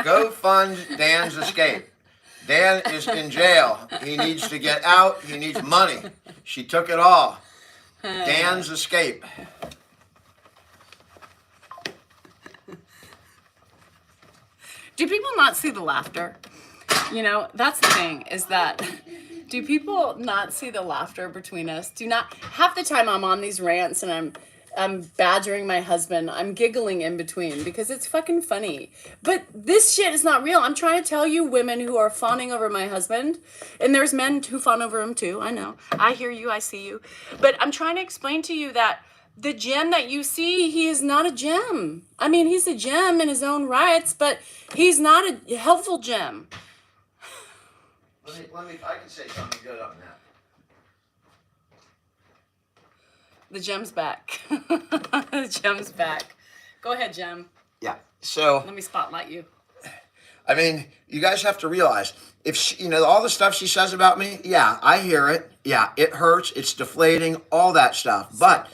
Go fund Dan's escape. Dan is in jail. He needs to get out. He needs money. She took it all. Dan's escape. Do people not see the laughter? You know, that's the thing, is that do people not see the laughter between us? Do not, half the time I'm on these rants and I'm badgering my husband. I'm giggling in between because it's fucking funny. But this shit is not real. I'm trying to tell you, women who are fawning over my husband, and there's men who fawn over him too. I know. I hear you. I see you. But I'm trying to explain to you that the gem that you see, he is not a gem. I mean, he's a gem in his own rights, but he's not a helpful gem. I can say something good on that. The gem's back. The gem's back. Go ahead, Gem. Yeah. So Let me spotlight you. I mean, you guys have to realize, if she, you know, all the stuff she says about me, yeah, I hear it. Yeah, it hurts. It's deflating, all that stuff. But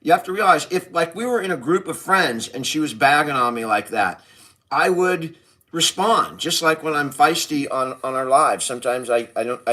you have to realize, if like we were in a group of friends and she was bagging on me like that, I would respond. Just like when I'm feisty on our lives. Sometimes I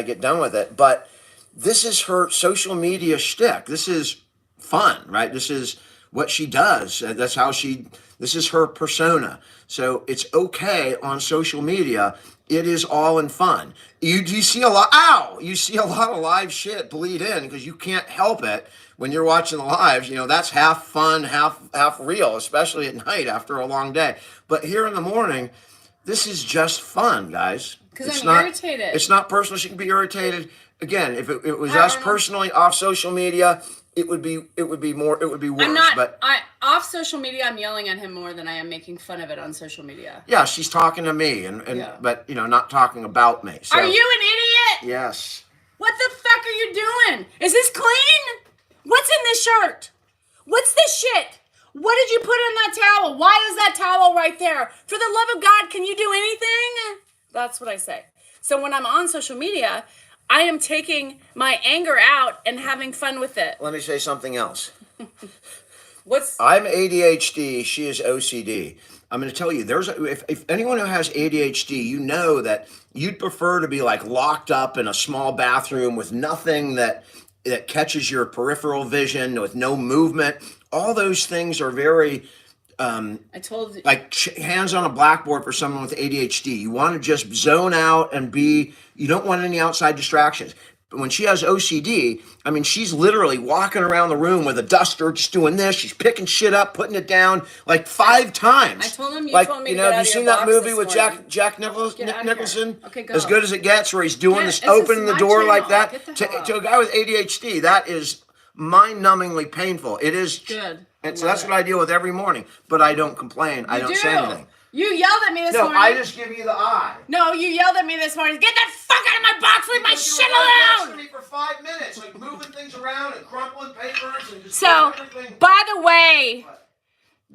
get done with it. But this is her social media shtick. This is fun, right? This is what she does. That's how this is her persona. So it's okay on social media. It is all in fun. You see a lot, you see a lot of live shit bleed in because you can't help it when you're watching the lives. You know, that's half fun, half real, especially at night after a long day. But here in the morning, this is just fun, guys. Because I'm irritated. It's not personal. She can be irritated. Again, if it was us personally off social media, it would be worse. I'm not. Off social media, I'm yelling at him more than I am making fun of it on social media. Yeah, she's talking to me, but you know, not talking about me. So, are you an idiot? Yes. What the fuck are you doing? Is this clean? What's in this shirt? What's this shit? What did you put in that towel? Why is that towel right there? For the love of God, can you do anything? That's what I say. So when I'm on social media, I am taking my anger out and having fun with it. Let me say something else. What's... I'm ADHD. She is OCD. I'm going to tell you, if anyone who has ADHD, you know that you'd prefer to be like locked up in a small bathroom with nothing that catches your peripheral vision, with no movement. All those things are very... I told you, like hands on a blackboard for someone with ADHD. You want to just zone out and you don't want any outside distractions. But when she has OCD, I mean, she's literally walking around the room with a duster, just doing this. She's picking shit up, putting it down like 5 times. I told him you like, told me you to know, get have out you of seen your that box movie this with morning. Jack Get out of here. Nicholson? Okay, go. As Good as It Gets, where he's doing this, this opening is the my door channel. like that. Get the hell out. To a guy with ADHD, that is mind-numbingly painful. It is Good. And so that's what I deal with every morning. But I don't complain. I don't say anything. You yelled at me this morning. No, I just give you the eye. No, you yelled at me this morning. Get that fuck out of my box. Leave my shit You were alone. me for 5 minutes, like moving things around and crumpling papers and just So, everything. by the way,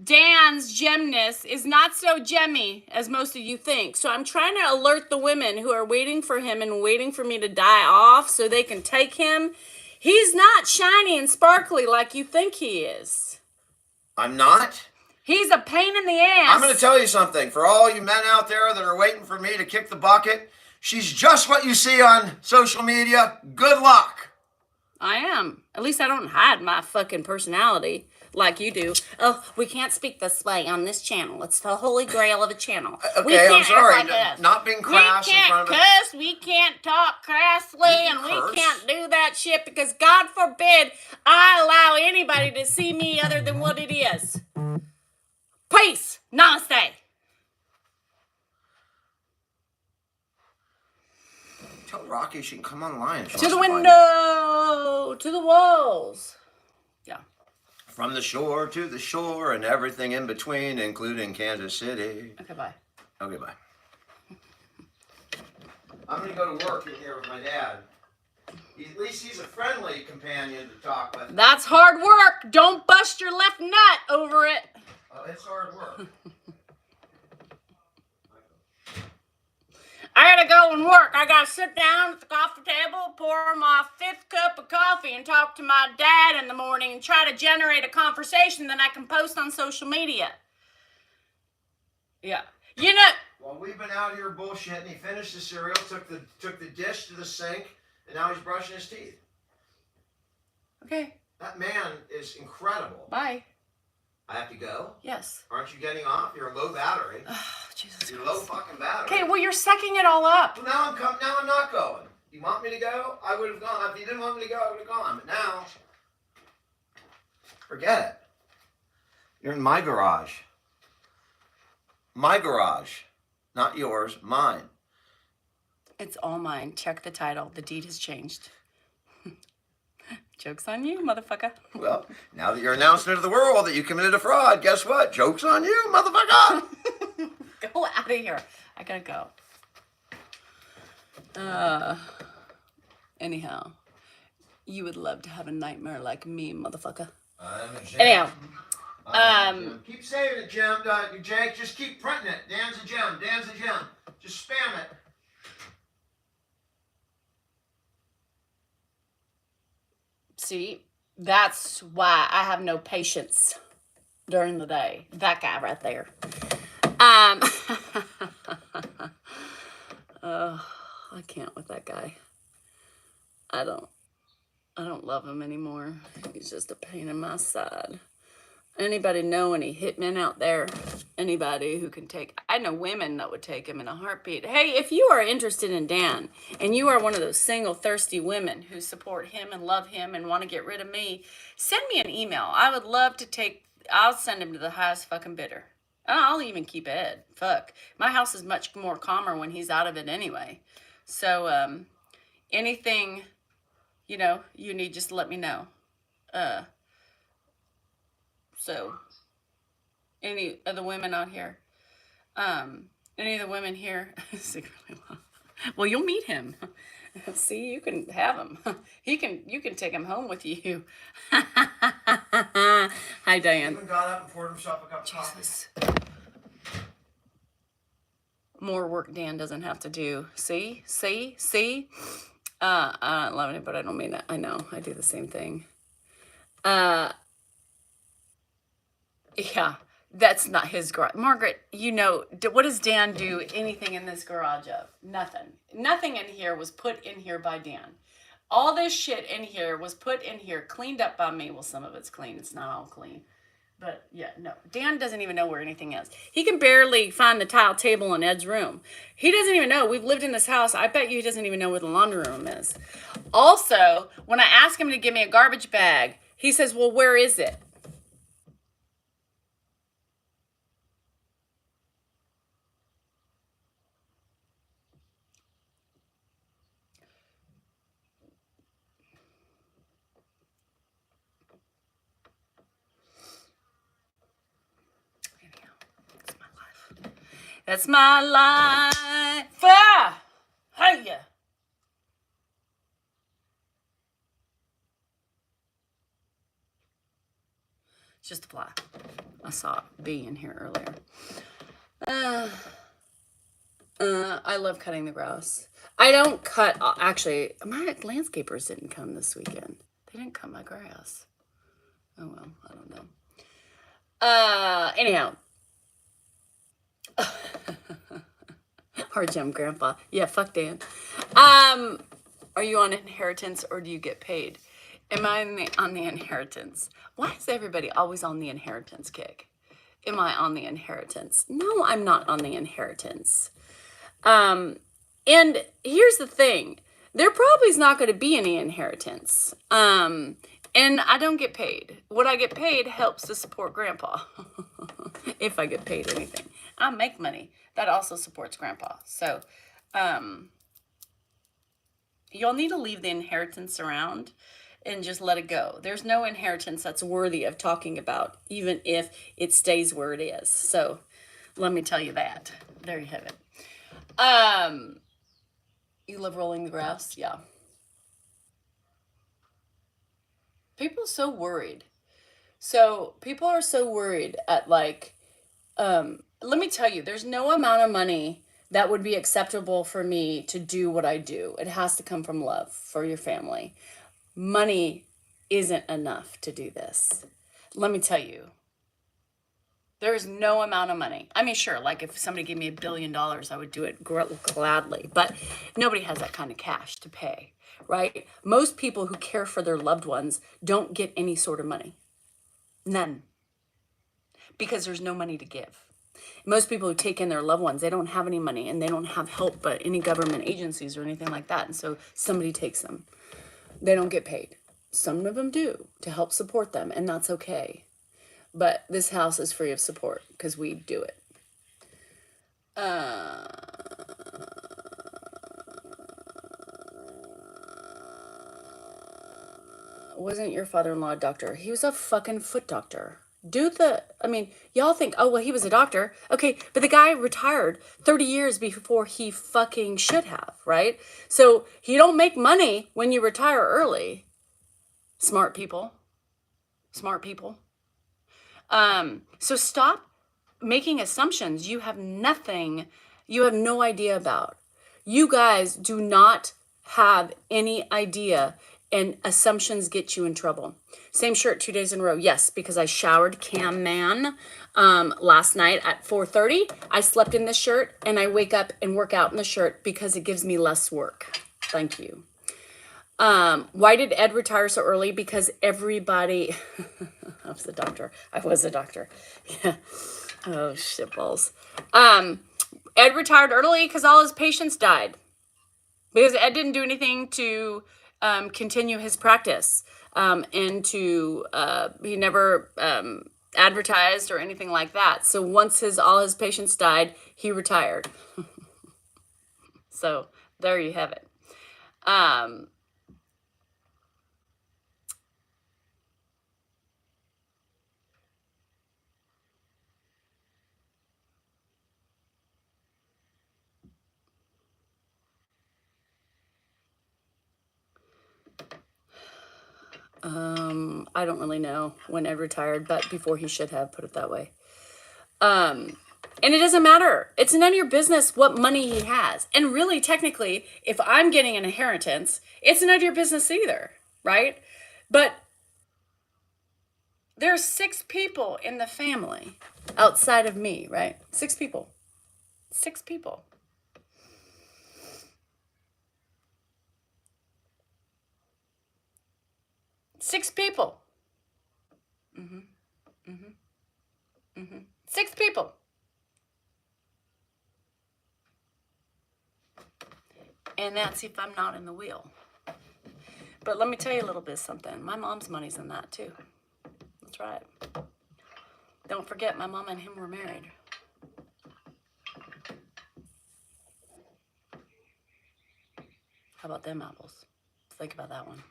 Dan's gemness is not so gemmy as most of you think. So I'm trying to alert the women who are waiting for him and waiting for me to die off so they can take him. He's not shiny and sparkly like you think he is. I'm not. He's a pain in the ass. I'm going to tell you something. For all you men out there that are waiting for me to kick the bucket, she's just what you see on social media. Good luck. I am. At least I don't hide my fucking personality like you do. Oh, we can't speak this way on this channel. It's the holy grail of a channel. Okay, I'm sorry. Not being crass we in can't front of cuss, we can't talk crassly, and curse. we can't do that shit because God forbid I allow anybody to see me other than what it is. Peace. Namaste. Tell Rocky she can come online. To the window. To the walls. From the shore to the shore and everything in between, including Kansas City. Okay, bye. Okay, bye. I'm going to go to work in here with my dad. At least he's a friendly companion to talk with. That's hard work. Don't bust your left nut over it. Oh, it's hard work. I gotta go and work. I gotta sit down at the coffee table, pour my 5th cup of coffee, and talk to my dad in the morning and try to generate a conversation that I can post on social media. Yeah. You know. Well, we've been out here bullshitting. He finished the cereal, took the dish to the sink, and now he's brushing his teeth. Okay. That man is incredible. Bye. I have to go? Yes. Aren't you getting off? You're low battery. Oh, Jesus You're Christ. low fucking battery. Okay, well, you're sucking it all up. Well, now I'm not going. You want me to go? I would have gone. If you didn't want me to go, I would have gone. But now, forget it. You're in my garage. My garage. Not yours, mine. It's all mine. Check the title. The deed has changed. Joke's on you, motherfucker. Well, now that you're announcing to the world that you committed a fraud, guess what? Joke's on you, motherfucker. Go out of here. I gotta go. Anyhow, you would love to have a nightmare like me, motherfucker. Anyhow, keep saying it, Jim. Jake, just keep printing it. Dan's a gem. Dan's a gem. Just spam it. see, that's why I have no patience during the day. That guy right there. I can't with that guy. I don't love him anymore. He's just a pain in my side. Anybody know any hitmen out there? Anybody who can take... I know women that would take him in a heartbeat. Hey, if you are interested in Dan, and you are one of those single, thirsty women who support him and love him and want to get rid of me, send me an email. I would love to take... I'll send him to the highest fucking bidder. And I'll even keep Ed. Fuck. My house is much more calmer when he's out of it anyway. So, anything, you know, you need, just let me know. So, any of the women out here, any of the women here, secretly love. Well, you'll meet him. See, you can have him. You can take him home with you. Hi, Diane. Even got up and poured himself a cup of coffee. More work Dan doesn't have to do. See? I don't love anybody. I don't mean that. I know. I do the same thing. Yeah, that's not his garage. Margaret, you know, what does Dan do anything in this garage of? Nothing. Nothing in here was put in here by Dan. All this shit in here was put in here, cleaned up by me. Well, some of it's clean. It's not all clean. But, yeah, no. Dan doesn't even know where anything is. He can barely find the tile table in Ed's room. He doesn't even know. We've lived in this house. I bet you he doesn't even know where the laundry room is. Also, when I ask him to give me a garbage bag, he says, well, where is it? That's my life. Ah! Hiya! It's just a fly. I saw a bee in here earlier. I love cutting the grass. I don't cut... Actually, my landscapers didn't come this weekend. They didn't cut my grass. Oh, well, I don't know. Anyhow... Hard jump, Grandpa. Yeah, fuck Dan. Are you on inheritance or do you get paid? Am I on the inheritance? Why is everybody always on the inheritance kick? Am I on the inheritance? No, I'm not on the inheritance. And here's the thing. There probably is not going to be any inheritance. And I don't get paid. What I get paid helps to support Grandpa. If I get paid anything. I make money. That also supports Grandpa. So, y'all need to leave the inheritance around. and just let it go. There's no inheritance that's worthy of talking about, even if it stays where it is. So let me tell you that. There you have it. You love rolling the grass? Yeah. People are so worried. So people are so worried at like, let me tell you, there's no amount of money that would be acceptable for me to do what I do. It has to come from love for your family. Money isn't enough to do this. Let me tell you, there is no amount of money. I mean, sure, like if somebody gave me $1 billion, I would do it gladly, but nobody has that kind of cash to pay, right? Most people who care for their loved ones don't get any sort of money. None. Because there's no money to give. Most people who take in their loved ones, they don't have any money and they don't have help but any government agencies or anything like that. And so somebody takes them. They don't get paid. Some of them do to help support them, and that's okay. But this house is free of support because we do it. Wasn't your father-in-law a doctor? He was a fucking foot doctor. Y'all think, oh, well, he was a doctor. Okay, but the guy retired 30 years before he fucking should have, right? So you don't make money when you retire early. Smart people. So stop making assumptions you have no idea about. You guys do not have any idea, and assumptions get you in trouble. Same shirt 2 days in a row. Yes, because I showered Cam Man last night at 4:30. I slept in this shirt, and I wake up and work out in the shirt because it gives me less work. Thank you. Why did Ed retire so early? Because everybody... I was a doctor. Yeah. Oh, shitballs. Ed retired early because all his patients died. Because Ed didn't do anything to continue his practice. And he never advertised or anything like that. So once all his patients died, he retired. So there you have it. I don't really know when Ed retired, but before he should have, put it that way. And it doesn't matter. It's none of your business what money he has. And really, technically, if I'm getting an inheritance, it's none of your business either, right? But there's 6 people in the family outside of me, right? 6 people. 6 people. Six people. 6 people. And that's if I'm not in the wheel. But let me tell you a little bit of something. My mom's money's in that too. That's right. Don't forget, my mom and him were married. How about them apples? Think about that one.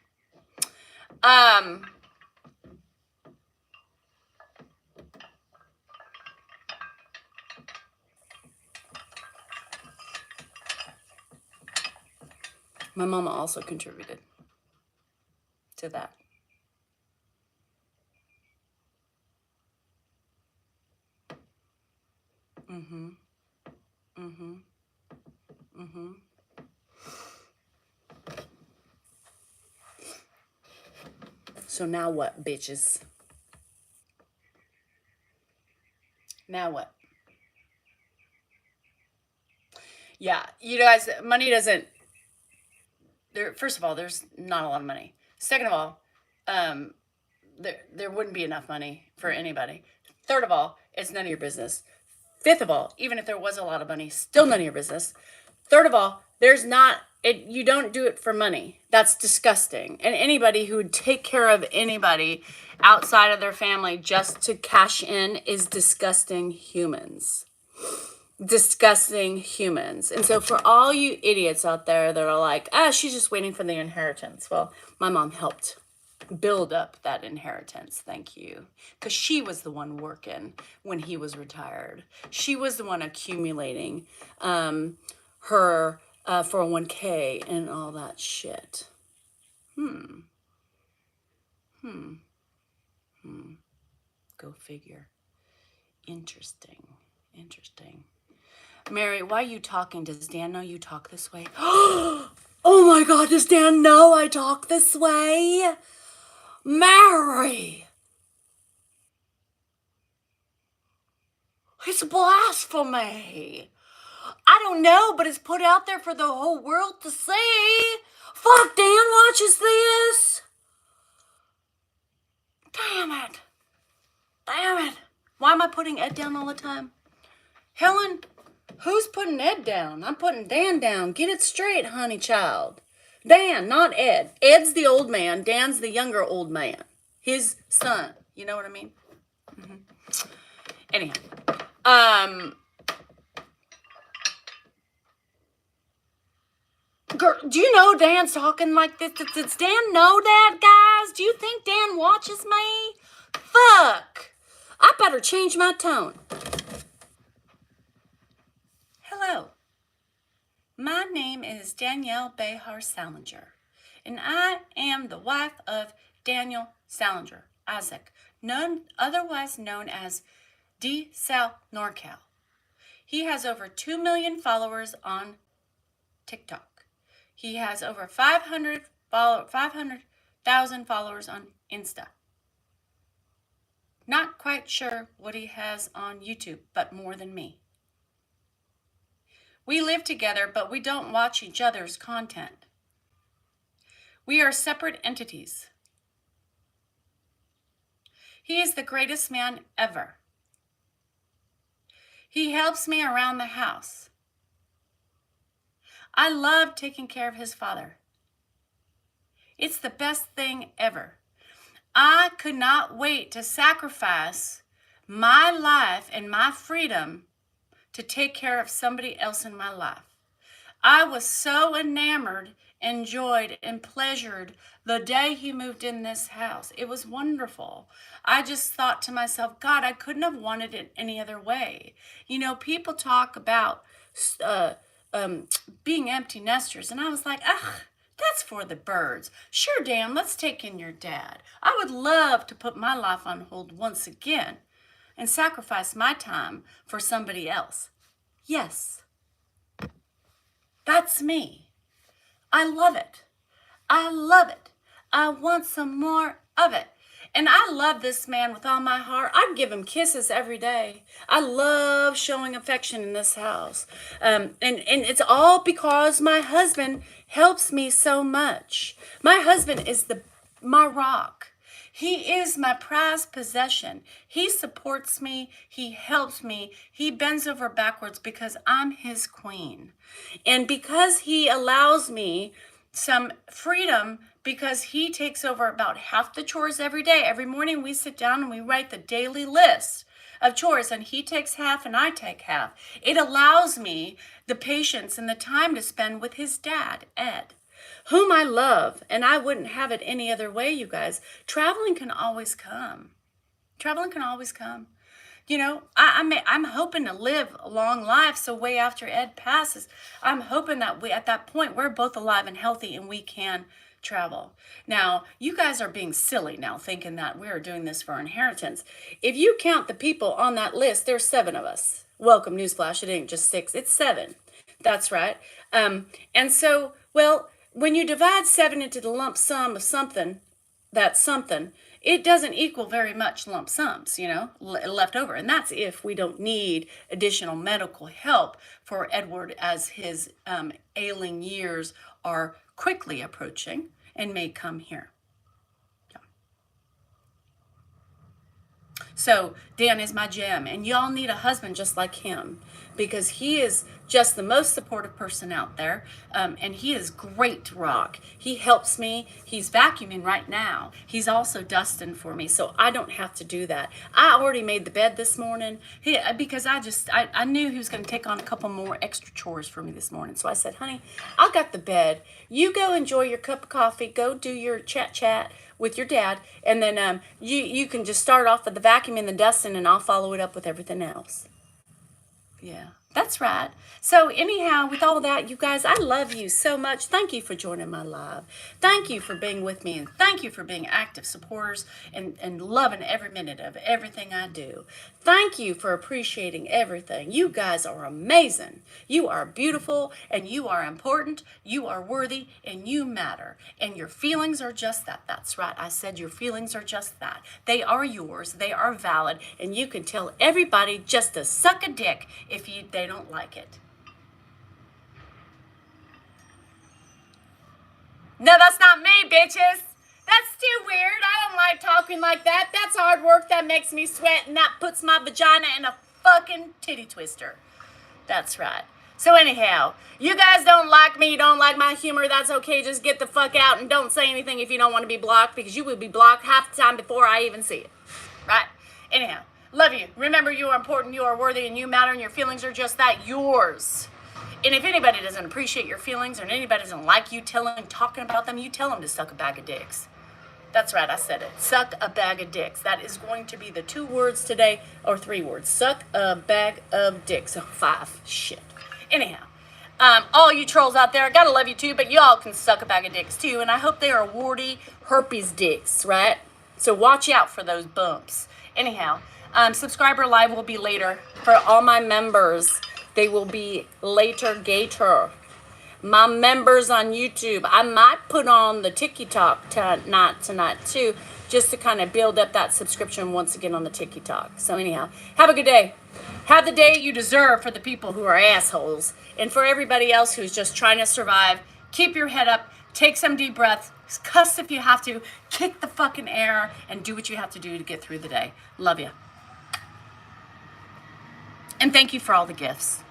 My mama also contributed to that. So now what, bitches? Now what? Yeah, you guys, money doesn't... First of all, there's not a lot of money. Second of all, there wouldn't be enough money for anybody. Third of all, it's none of your business. Fifth of all, even if there was a lot of money, still none of your business. Third of all, you don't do it for money. That's disgusting. And anybody who would take care of anybody outside of their family just to cash in is disgusting humans. Disgusting humans. And so for all you idiots out there that are like, she's just waiting for the inheritance. Well, my mom helped. build up that inheritance. Thank you. Because she was the one working when he was retired. She was the one accumulating her 401k and all that shit. Go figure. Interesting. Interesting. Mary, why are you talking? Does Dan know you talk this way? Oh my God, does Dan know I talk this way? Mary! It's blasphemy. I don't know, but it's put out there for the whole world to see. Fuck, Dan watches this. Damn it. Damn it. Why am I putting Ed down all the time? Helen, who's putting Ed down? I'm putting Dan down. Get it straight, honey child. Dan, not Ed. Ed's the old man. Dan's the younger old man. His son. You know what I mean? Anyhow. Girl, do you know Dan's talking like this? Does Dan know that, guys? Do you think Dan watches me? Fuck. I better change my tone. Hello. My name is Danielle Behar Salinger, and I am the wife of Daniel Salinger, Isaac, otherwise known as D. Sal NorCal. He has over 2 million followers on TikTok. He has over 500,000 followers on Insta. Not quite sure what he has on YouTube, but more than me. We live together, but we don't watch each other's content. We are separate entities. He is the greatest man ever. He helps me around the house. I love taking care of his father. It's the best thing ever. I could not wait to sacrifice my life and my freedom to take care of somebody else in my life. I was so enamored, enjoyed, and pleasured the day he moved in this house. It was wonderful. I just thought to myself, God, I couldn't have wanted it any other way. You know, people talk about being empty nesters, and I was like, ugh, that's for the birds. Sure, Dan, let's take in your dad. I would love to put my life on hold once again and sacrifice my time for somebody else. Yes, that's me. I love it. I love it. I want some more of it. And I love this man with all my heart. I give him kisses every day. I love showing affection in this house. And it's all because my husband helps me so much. My husband is my rock. He is my prized possession. He supports me. He helps me. He bends over backwards because I'm his queen. And because he allows me some freedom, because he takes over about half the chores every day. Every morning we sit down and we write the daily list of chores, and he takes half and I take half. It allows me the patience and the time to spend with his dad, Ed, whom I love, and I wouldn't have it any other way, you guys. Traveling can always come. Traveling can always come. You know, I'm hoping to live a long life, so way after Ed passes, I'm hoping that at that point, we're both alive and healthy and we can travel. Now, you guys are being silly now, thinking that we are doing this for inheritance. If you count the people on that list, there's 7 of us. Welcome, newsflash, it ain't just 6, it's 7. That's right. And so, well, when you divide 7 into the lump sum of something, that's something, it doesn't equal very much lump sums, you know, left over. And that's if we don't need additional medical help for Edward as his ailing years are quickly approaching and may come here. So Dan is my gem, and y'all need a husband just like him, because he is just the most supportive person out there. And he is great to rock. He helps me. He's vacuuming right now. He's also dusting for me, so I don't have to do that. I already made the bed this morning because I knew he was going to take on a couple more extra chores for me this morning. So I said, honey, I got the bed. You go enjoy your cup of coffee. Go do your chat with your dad, and then you can just start off with the vacuum and the dusting, and I'll follow it up with everything else. Yeah, that's right. So anyhow, with all that, you guys, I love you so much. Thank you for joining my live. Thank you for being with me, and thank you for being active supporters and loving every minute of everything I do. Thank you for appreciating everything. You guys are amazing. You are beautiful, and you are important. You are worthy, and you matter. And your feelings are just that. That's right. I said your feelings are just that. They are yours. They are valid, and you can tell everybody just to suck a dick if they don't like it. No, that's not me, bitches. That's too weird. I don't like talking like that. That's hard work. That makes me sweat, and that puts my vagina in a fucking titty twister. That's right. So anyhow, you guys don't like me, you don't like my humor, that's okay. Just get the fuck out and don't say anything if you don't want to be blocked, because you will be blocked half the time before I even see it. Right? Anyhow, love you. Remember, you are important, you are worthy, and you matter, and your feelings are just that, yours. And if anybody doesn't appreciate your feelings, or anybody doesn't like you talking about them, you tell them to suck a bag of dicks. That's right, I said it. Suck a bag of dicks. That is going to be the 2 words today, or 3 words. Suck a bag of dicks. Oh, 5. Shit. Anyhow, all you trolls out there, I gotta love you too, but y'all can suck a bag of dicks too, and I hope they are warty herpes dicks, right? So watch out for those bumps. Anyhow, subscriber live will be later for all my members. They will be later gator. My members on YouTube, I might put on the TikTok tonight too, just to kind of build up that subscription once again on the TikTok. So anyhow, have a good day. Have the day you deserve for the people who are assholes. And for everybody else who's just trying to survive, keep your head up, take some deep breaths, cuss if you have to, kick the fucking air, and do what you have to do to get through the day. Love you. And thank you for all the gifts.